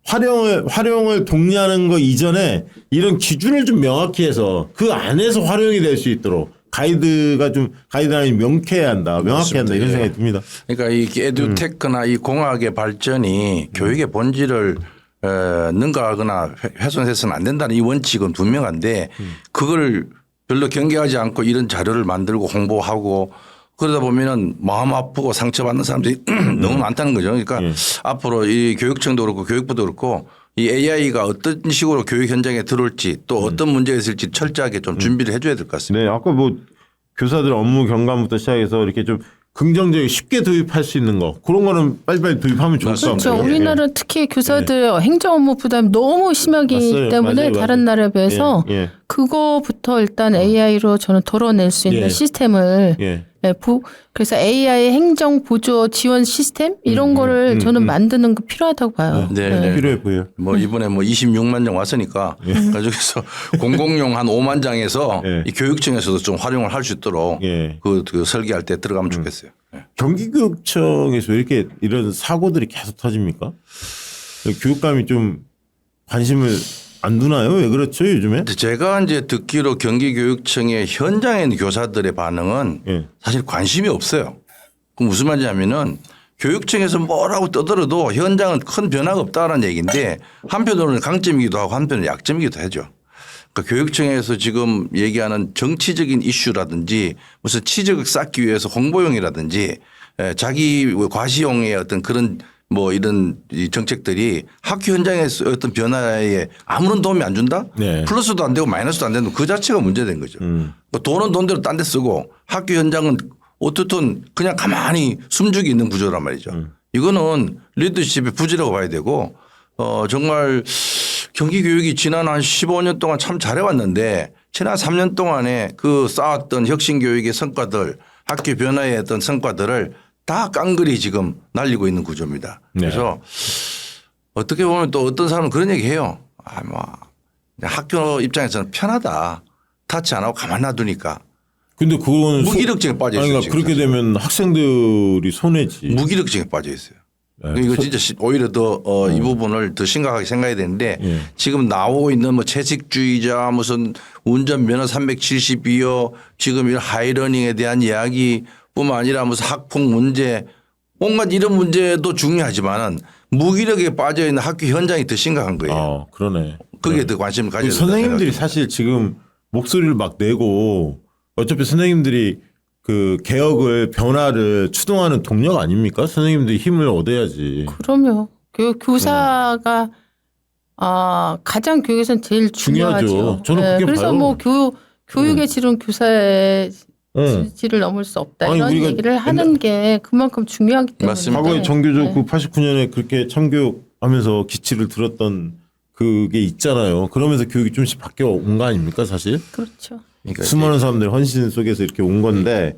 활용을 독려하는 거 이전에 이런 기준을 좀 명확히 해서 그 안에서 활용이 될 수 있도록 가이드가 좀 가이드라인이 명쾌해야 한다, 명확해야 한다 이런 생각이 듭니다. 그러니까 이 에듀테크나 이 공학의 발전이 교육의 본질을 능가하거나 훼손해서는 안 된다는 이 원칙은 분명한데 그걸 별로 경계하지 않고 이런 자료를 만들고 홍보하고 그러다 보면은 마음 아프고 상처받는 사람들이 너무 많다는 거죠. 그러니까 앞으로 이 교육청도 그렇고 교육부도 그렇고 이 AI가 어떤 식으로 교육 현장에 들어올지 또 어떤 문제가 있을지 철저하게 좀 준비를 해줘야 될 것 같습니다. 네, 아까 뭐 교사들 업무 경감부터 시작해서 이렇게 좀 긍정적이게 쉽게 도입할 수 있는 거 그런 거는 빨리빨리 도입하면 좋을 것 같아요. 그렇죠. 우리나라 특히 교사들 행정 업무 부담 너무 심하기 맞아요. 때문에 맞아요. 다른 나라에 비해서 예. 그거부터 일단 AI로 저는 덜어낼 수 있는 예. 시스템을 예. 그래서 AI 행정 보조 지원 시스템 이런 거를 저는 만드는 거 필요하다고 봐요. 네. 필요해 보여요. 뭐 이번에 뭐 26만 장 왔으니까 그중에서 공공용 한 5만 장에서 예. 이 교육청에서도 좀 활용을 할 수 있도록 예. 그 설계할 때 들어가면 좋겠어요. 예. 경기교육청에서 왜 이렇게 이런 사고들이 계속 터집니까? 교육감이 좀 관심을 안 두나요? 왜 그렇죠 요즘에? 근데 제가 이제 듣기로 경기교육청의 현장에 있는 교사들의 반응은 예. 사실 관심이 없어요. 그럼 무슨 말이냐면은 교육청에서 뭐라고 떠들어도 현장은 큰 변화가 없다는 얘기인데 한편으로는 강점이기도 하고 한편으로는 약점이기도 하죠. 그러니까 교육청에서 지금 얘기하는 정치적인 이슈라든지 무슨 치적을 쌓기 위해서 홍보용이라든지 자기 과시용의 어떤 그런 뭐 이런 이 정책들이 학교 현장에서 어떤 변화에 아무런 도움이 안 준다? 네. 플러스도 안 되고 마이너스도 안 되는 그 자체가 문제된 거죠. 그러니까 돈은 돈대로 딴 데 쓰고 학교 현장은 어떻든 그냥 가만히 숨죽이 있는 구조란 말이죠. 이거는 리더십의 부지라고 봐야 되고 정말 경기교육이 지난 한 15년 동안 참 잘해왔는데 지난 3년 동안에 그 쌓았던 혁신교육의 성과들 학교 변화의 어떤 성과들을 다 깡그리 지금 날리고 있는 구조입니다. 그래서 어떻게 보면 또 어떤 사람은 그런 얘기 해요. 학교 입장에서는 편하다. 타치 안 하고 가만 놔두니까. 근데 그거는 무기력증에 빠져 있어요. 그러니까 그렇게 되면 학생들이 손해지. 무기력증에 빠져 있어요. 이거 진짜 오히려 더 이 부분을 더 심각하게 생각해야 되는데 지금 나오고 있는 뭐 채식주의자 무슨 운전면허 372여 지금 이런 하이러닝에 대한 이야기뿐만 아니라 무슨 학폭 문제 온갖 이런 문제도 중요하지만은 무기력에 빠져 있는 학교 현장이 더 심각한 거예요. 그러네. 거기에 더 관심을 가져야 된다. 선생님들이 사실 지금 목소리를 막 내고 어차피 선생님들이 그 개혁을 변화를 추동하는 동력 아닙니까? 선생님들이 힘을 얻어야지. 그럼요. 교사가 가장 교육에서는 제일 중요하죠. 중요하죠. 저는 그렇게 그래서 봐요. 뭐 교육의 질은 교사의 질을 넘을 수 없다 아니, 이런 우리가 얘기를 하는 게 그만큼 중요하기 때문에. 맞습니다. 과거에 정교조 네. 그 89년에 그렇게 참교육하면서 기치를 들었던 그게 있잖아요. 그러면서 교육이 좀씩 바뀌어 온 거 아닙니까 사실? 그렇죠. 그러니까 수많은 사람들 헌신 속에서 이렇게 온 건데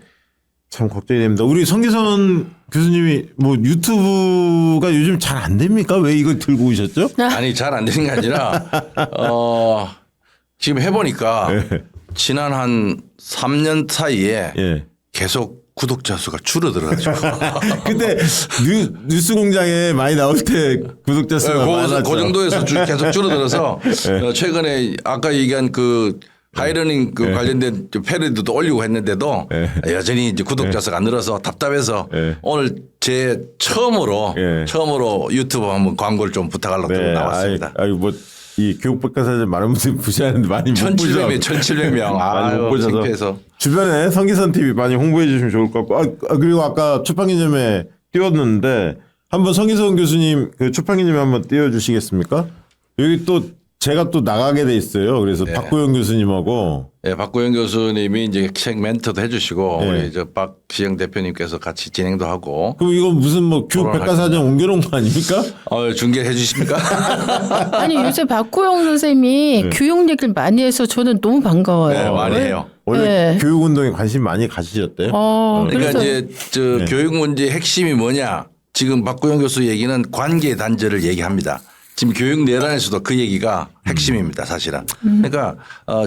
참 걱정이 됩니다. 우리 성기선 교수님이 뭐 유튜브가 요즘 잘 안 됩니까? 왜 이걸 들고 오셨죠? 아니 잘 안 되는 게 아니라 지금 해보니까 지난 한 3년 사이에 예. 계속 구독자 수가 줄어들어가지고 근데 뉴스 공장에 많이 나올 때 구독자 수가 많았죠. 그 정도에서 계속 줄어들어서 최근에 아까 얘기한 그 하이러닝 그 관련된 패러디도 올리고 했는데도 여전히 이제 구독자 수가 안 늘어서 답답해서 오늘 제 처음으로 유튜브 한번 광고를 좀 부탁하려고 나왔습니다. 이 교육백과사전 많은 분들이 보시는데 많이 못 보셔. 1,700명. 많이 못 보셔서 창피해서. 주변에 성기선 TV 많이 홍보해 주시면 좋을 것 같고. 그리고 아까 출판기념회 띄웠는데 한번 성기선 교수님 그 출판기념회 한번 띄워주시겠습니까? 여기 또 제가 또 나가게 돼 있어요. 그래서 박구영 교수님하고. 박구영 교수님이 이제 책 멘토도 해주시고 우리 저 박시영 대표님께서 같이 진행도 하고. 그럼 이거 무슨 뭐 교육백과사전 옮겨놓은 거 아닙니까? 중계해 주십니까? 아니 요새 박구영 선생님이 교육 얘기를 많이 해서 저는 너무 반가워요. 네, 많이 해요. 원래 교육운동에 관심 많이 가지셨대요. 그러니까 이제 교육 문제의 핵심이 뭐냐? 지금 박구영 교수 얘기는 관계 단절을 얘기합니다. 지금 교육 내란에서도 그 얘기가 핵심입니다, 사실은. 그러니까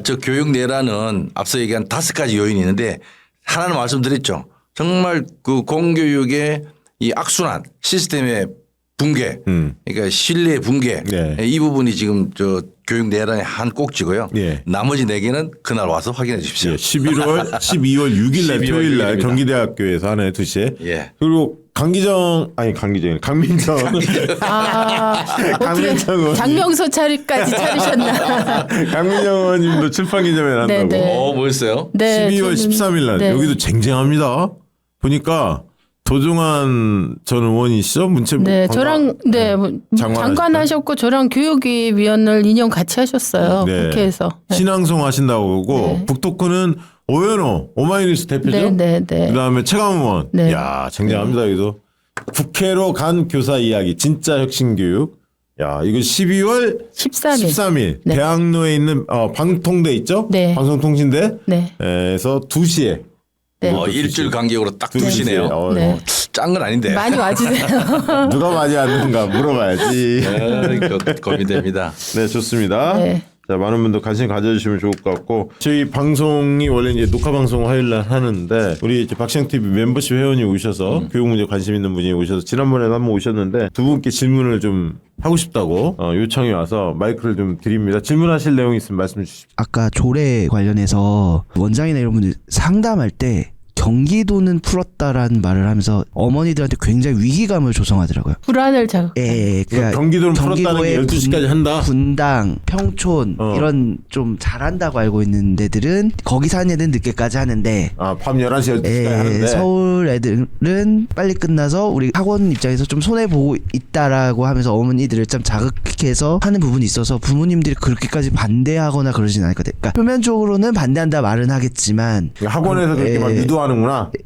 저 교육 내란은 앞서 얘기한 5가지 요인이 있는데 하나는 말씀드렸죠. 정말 그 공교육의 이 악순환 시스템의 붕괴, 그러니까 신뢰 붕괴 네. 이 부분이 지금 저 교육 내란의 한 꼭지고요. 예. 나머지 4개는 그날 와서 확인해 주십시오. 예, 12월 6일 날 12월 토요일 날 6일입니다. 경기대학교에서 하네 2시에. 예. 그리고 강민정 아, 어떻게 강민정 의원. 장명소 차리까지 차리셨나? 강민정 의원님도 출판 기념회 한다고. 네. 뭐였어요? 네, 12월 저는- 13일 날 네. 여기도 쟁쟁합니다. 보니까 도종환 전 의원이시죠? 문체부 네, 관광- 저랑 장관하셨고 저랑 교육위 위원을 2년 같이 하셨어요. 네. 국회에서. 네. 신앙송 하신다고 그러고 네. 북토크는 오연호 오마이뉴스 대표죠. 네. 그다음에 최강훈 의원. 네. 야 쟁쟁합니다 여기도. 국회로 간 교사 이야기 진짜 혁신교육. 야 이거 12월 13일 네. 대학로에 있는 방통대 있죠? 네. 방송통신대. 네. 에서 2시에. 네. 일주일 간격으로 딱 2시네요. 네. 짠 건 아닌데. 많이 와주세요. 누가 많이 왔는가 물어봐야지. 고민됩니다. 네, 좋습니다. 네. 자, 많은 분들 관심 가져주시면 좋을 것 같고 저희 방송이 원래 이제 녹화 방송 화요일 날 하는데 우리 이제 박시영 TV 멤버십 회원이 오셔서 교육 문제 관심 있는 분이 오셔서 지난번에도 한번 오셨는데 두 분께 질문을 좀 하고 싶다고 요청이 와서 마이크를 좀 드립니다. 질문하실 내용 있으면 말씀 주십시오. 아까 조례 관련해서 원장이나 이런 분들 상담할 때 경기도는 풀었다라는 말을 하면서 어머니들한테 굉장히 위기감을 조성하더라고요. 불안을 자극. 예, 그러니까 경기도는 풀었다는 게 경기도의 12시까지 한다. 분당, 평촌 이런 좀 잘한다고 알고 있는 데들은 거기 사는 애들은 늦게까지 하는데 밤 11시 12시까지 하는데 서울 애들은 빨리 끝나서 우리 학원 입장에서 좀 손해보고 있다라고 하면서 어머니들을 좀 자극해서 하는 부분이 있어서 부모님들이 그렇게까지 반대하거나 그러진 않을 것 같아요. 그러니까 표면적으로는 반대한다 말은 하겠지만 학원에서 그렇게 막 유도하는구나.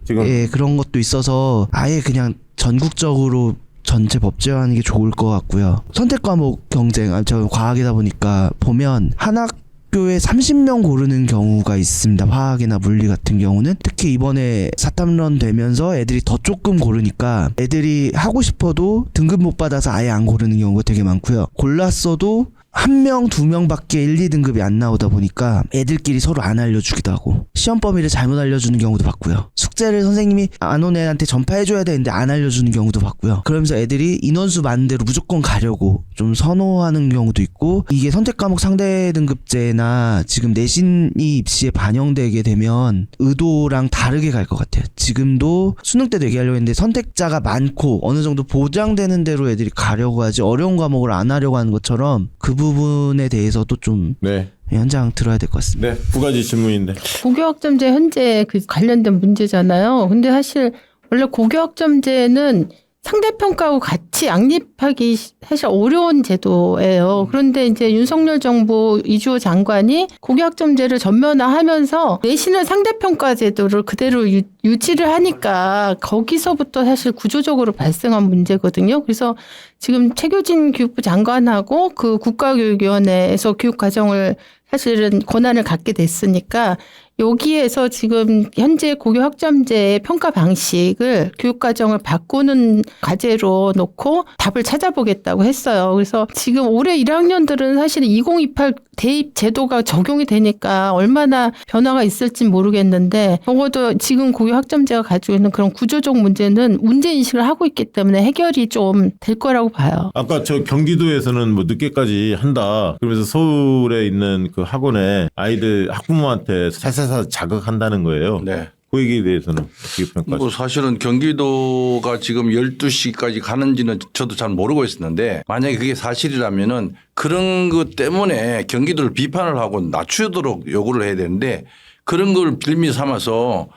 지금 예, 그런 것도 있어서 아예 그냥 전국적으로 전체 법제화하는 게 좋을 것 같고요. 선택 과목 경쟁, 저 과학이다 보니까 보면 한 학교에 30명 고르는 경우가 있습니다. 화학이나 물리 같은 경우는 특히 이번에 사탐런 되면서 애들이 더 조금 고르니까 애들이 하고 싶어도 등급 못 받아서 아예 안 고르는 경우가 되게 많고요. 골랐어도 1명, 2명밖에 1, 2등급이 안 나오다 보니까 애들끼리 서로 안 알려주기도 하고 시험 범위를 잘못 알려주는 경우도 봤고요. 숙제를 선생님이 안 온 애한테 전파해줘야 되는데 안 알려주는 경우도 봤고요. 그러면서 애들이 인원수 많은 데로 무조건 가려고 좀 선호하는 경우도 있고 이게 선택과목 상대 등급제나 지금 내신이 입시에 반영되게 되면 의도랑 다르게 갈 것 같아요. 지금도 수능 때도 얘기하려고 했는데 선택자가 많고 어느 정도 보장되는 대로 애들이 가려고 하지 어려운 과목을 안 하려고 하는 것처럼 그 부분에 대해서도 좀 네. 현장 들어야 될 것 같습니다. 네, 두 가지 질문인데. 고교학점제 현재 그 관련된 문제잖아요. 근데 사실 원래 고교학점제는 상대평가하고 같이 양립하기 사실 어려운 제도예요. 그런데 이제 윤석열 정부 이주호 장관이 고교학점제를 전면화하면서 내신을 상대평가 제도를 그대로 유지를 하니까 거기서부터 사실 구조적으로 발생한 문제거든요. 그래서 지금 최교진 교육부 장관하고 그 국가교육위원회에서 교육과정을 사실은 권한을 갖게 됐으니까 여기에서 지금 현재 고교학점제의 평가 방식을 교육과정을 바꾸는 과제로 놓고 답을 찾아보겠다고 했어요. 그래서 지금 올해 1학년들은 사실 2028 대입 제도가 적용이 되니까 얼마나 변화가 있을지 모르겠는데 적어도 지금 고교학점제가 가지고 있는 그런 구조적 문제는 문제인식을 하고 있기 때문에 해결이 좀 될 거라고 봐요. 아까 저 경기도에서는 뭐 늦게까지 한다. 그러면서 서울에 있는 그 학원에 아이들 학부모한테 살살살 자극한다는 거예요. 네. 그 얘기에 대해서는 어떻게 평가하세요? 뭐 사실은 경기도가 지금 12시까지 가는지는 저도 잘 모르고 있었는데 만약에 그게 사실이라면은 그런 것 때문에 경기도를 비판을 하고 낮추도록 요구를 해야 되는데 그런 걸 빌미 삼아서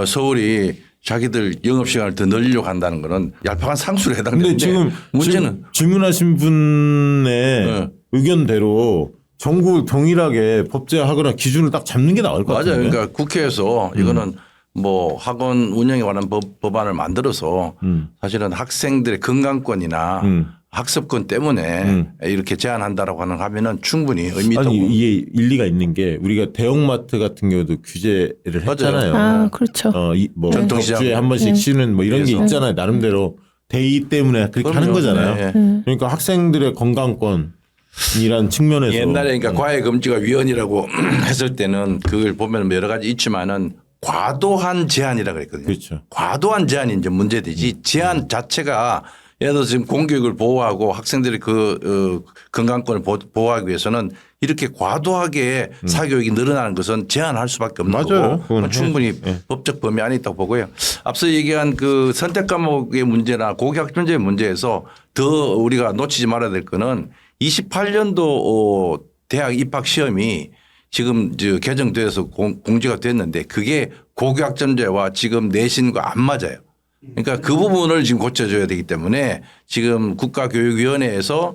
서울이 자기들 영업시간을 더 늘리려고 한다는 거는 얄팍한 상술에 근데 해당되는데 지금 문제는 질문하신 분의 의견대로 전국 동일하게 법제화하거나 기준을 딱 잡는 게 나을 것 같아요. 맞아요. 그러니까 국회에서 이거는 뭐 학원 운영에 관한 법안을 만들어서 사실은 학생들의 건강권이나 학습권 때문에 이렇게 제한한다라고 하면은 충분히 의미 있다고. 아니 이게 일리가 있는 게 우리가 대형마트 같은 경우도 규제를 했잖아요. 아, 그렇죠. 뭐 전통시장. 덕주에 한 번씩 쉬는 뭐 이런 게 있잖아요. 나름대로 대의 때문에 그렇게 하는 거잖아요. 네. 그러니까 학생들의 건강권이란 측면에서 옛날에 그러니까 과외금지가위원이라고 했을 때는 그걸 보면 여러 가지 있지만은 과도한 제한이라 그랬거든요. 그렇죠. 과도한 제한이 이제 문제되지 제한 자체가 예를 들어서 지금 공교육을 보호하고 학생들의 그 건강권을 보호하기 위해서는 이렇게 과도하게 사교육이 늘어나는 것은 제한할 수밖에 없는 맞아요. 거고 그건 충분히 예. 법적 범위 안에 있다고 보고요. 앞서 얘기한 그 선택 과목의 문제나 고교학점제의 문제에서 더 우리가 놓치지 말아야 될 거는 28년도 대학 입학 시험이 지금 개정돼서 공지가 됐는데 그게 고교학점제와 지금 내신과 안 맞아요. 그러니까 그 부분을 지금 고쳐줘야 되기 때문에 지금 국가교육위원회에서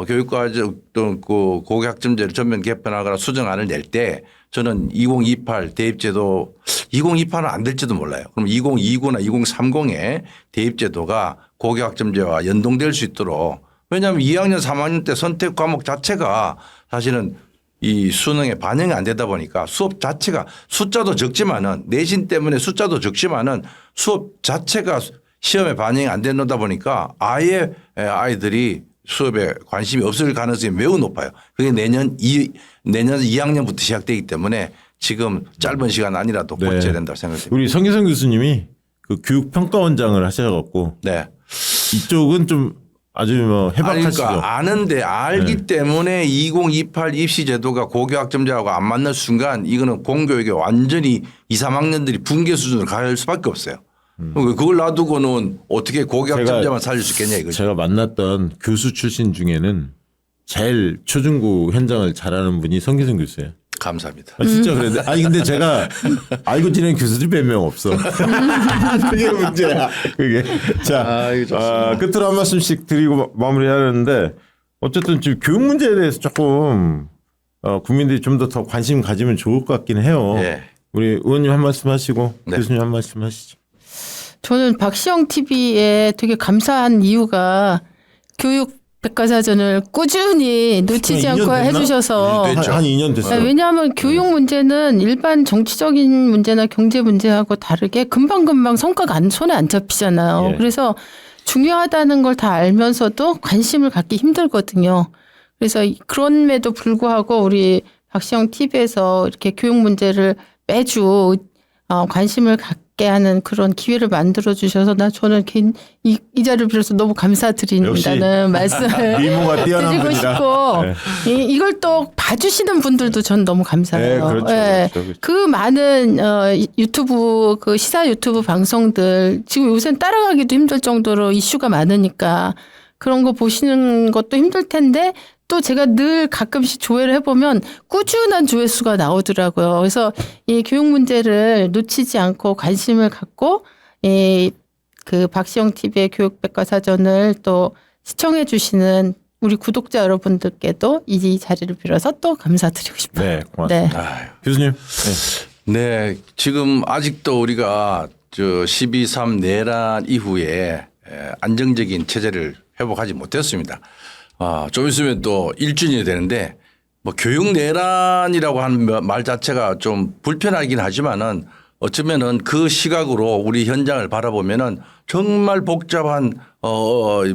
교육과정 또 그 고교학점제를 전면 개편하거나 수정안을 낼 때 저는 2028 대입제도 2028은 안 될지도 몰라요. 그럼 2029나 2030의 대입제도가 고교학점제와 연동될 수 있도록 왜냐하면 2학년 3학년 때 선택 과목 자체가 사실은 이 수능에 반영이 안 되다 보니까 수업 자체가 숫자도 적지만은 내신 때문에 숫자도 적지만은 수업 자체가 시험에 반영이 안 되다 보니까 아예 아이들이 수업에 관심이 없을 가능성이 매우 높아요. 그게 내년 2학년부터 시작되기 때문에 지금 짧은 시간 아니라도 네. 고쳐야 된다고 생각됩니다. 우리 성기성 교수님이 그 교육평가원장을 하셔갖고 네. 이쪽은 좀 아주 뭐 해박하시죠. 그러니까 아는데 알기 때문에 2028 입시 제도가 고교학점제하고 안 맞는 순간 이거는 공교육에 완전히 2, 3학년들이 붕괴 수준으로 갈 수밖에 없어요. 그걸 놔두고는 어떻게 고교학점제만 살릴 수 있겠냐 이거죠. 제가 만났던 교수 출신 중에는 제일 초중고 현장을 잘하는 분이 성기성 교수예요. 감사합니다. 아, 진짜 그래. 아니 근데 제가 알고 지낸 교수들이 몇 명 없어. 그게 문제야. 그게. 자, 끝으로 한 말씀씩 드리고 마무리하는데 어쨌든 지금 교육 문제에 대해서 조금 국민들이 좀 더 관심 가지면 좋을 것 같긴 해요. 네. 우리 의원님 한 말씀 하시고 네. 교수님 한 말씀 하시죠. 저는 박시영 TV에 되게 감사한 이유가 교육 백과사전을 꾸준히 놓치지 한 2년 않고 됐나? 해주셔서 네, 됐죠. 한 2년 됐어요. 왜냐하면 교육 문제는 일반 정치적인 문제나 경제 문제하고 다르게 금방금방 성과가 손에 안 잡히잖아요. 예. 그래서 중요하다는 걸 다 알면서도 관심을 갖기 힘들거든요. 그래서 그럼에도 불구하고 우리 박시영 TV에서 이렇게 교육 문제를 매주 관심을 갖게 하는 그런 기회를 만들어 주셔서 저는 이 자리를 빌어서 너무 감사드린다는 말씀을 미모가 뛰어난 드리고 분이라. 싶고 이걸 또 봐주시는 분들도 전 너무 감사해요. 네, 그렇죠, 예. 그렇죠, 그렇죠. 그 많은 유튜브 그 시사 유튜브 방송들 지금 요새는 따라가기도 힘들 정도로 이슈가 많으니까 그런 거 보시는 것도 힘들 텐데 또 제가 늘 가끔씩 조회를 해보면 꾸준한 조회수가 나오더라고요. 그래서 이 교육 문제를 놓치지 않고 관심을 갖고 그 박시영 TV의 교육 백과사전을 또 시청해 주시는 우리 구독자 여러분들께도 이 자리를 빌어서 또 감사드리고 싶어요. 네, 고맙습니다. 아유. 교수님. 네. 네, 지금 아직도 우리가 12.3 내란 이후에 안정적인 체제를 회복하지 못했습니다. 좀 있으면 또 1주년이 되는데 뭐 교육 내란이라고 하는 말 자체가 좀 불편하긴 하지만은 어쩌면은 그 시각으로 우리 현장을 바라보면은 정말 복잡한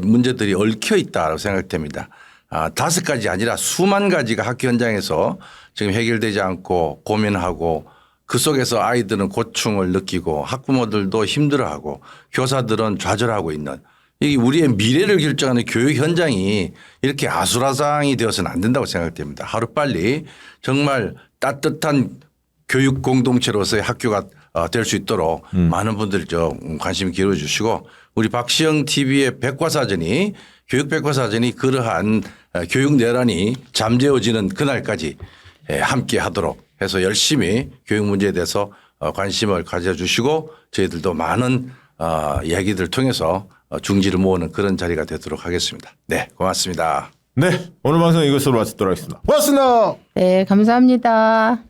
문제들이 얽혀 있다고 생각됩니다. 5가지 아니라 수만 가지가 학교 현장에서 지금 해결되지 않고 고민하고 그 속에서 아이들은 고충을 느끼고 학부모들도 힘들어하고 교사들은 좌절하고 있는 이 우리의 미래를 결정하는 교육 현장이 이렇게 아수라장이 되어서는 안 된다고 생각됩니다. 하루빨리 정말 따뜻한 교육 공동체로서의 학교가 될 수 있도록 많은 분들이 좀 관심 기울여 주시고 우리 박시영 TV의 백과사전이 교육 백과사전이 그러한 교육 내란이 잠재워지는 그날까지 함께 하도록 해서 열심히 교육 문제에 대해서 관심을 가져주시고 저희들도 많은 이야기들을 통해서 중지를 모으는 그런 자리가 되도록 하겠습니다. 네, 고맙습니다. 네, 오늘 방송 이것으로 마치도록 하겠습니다. 고맙습니다. 네, 감사합니다.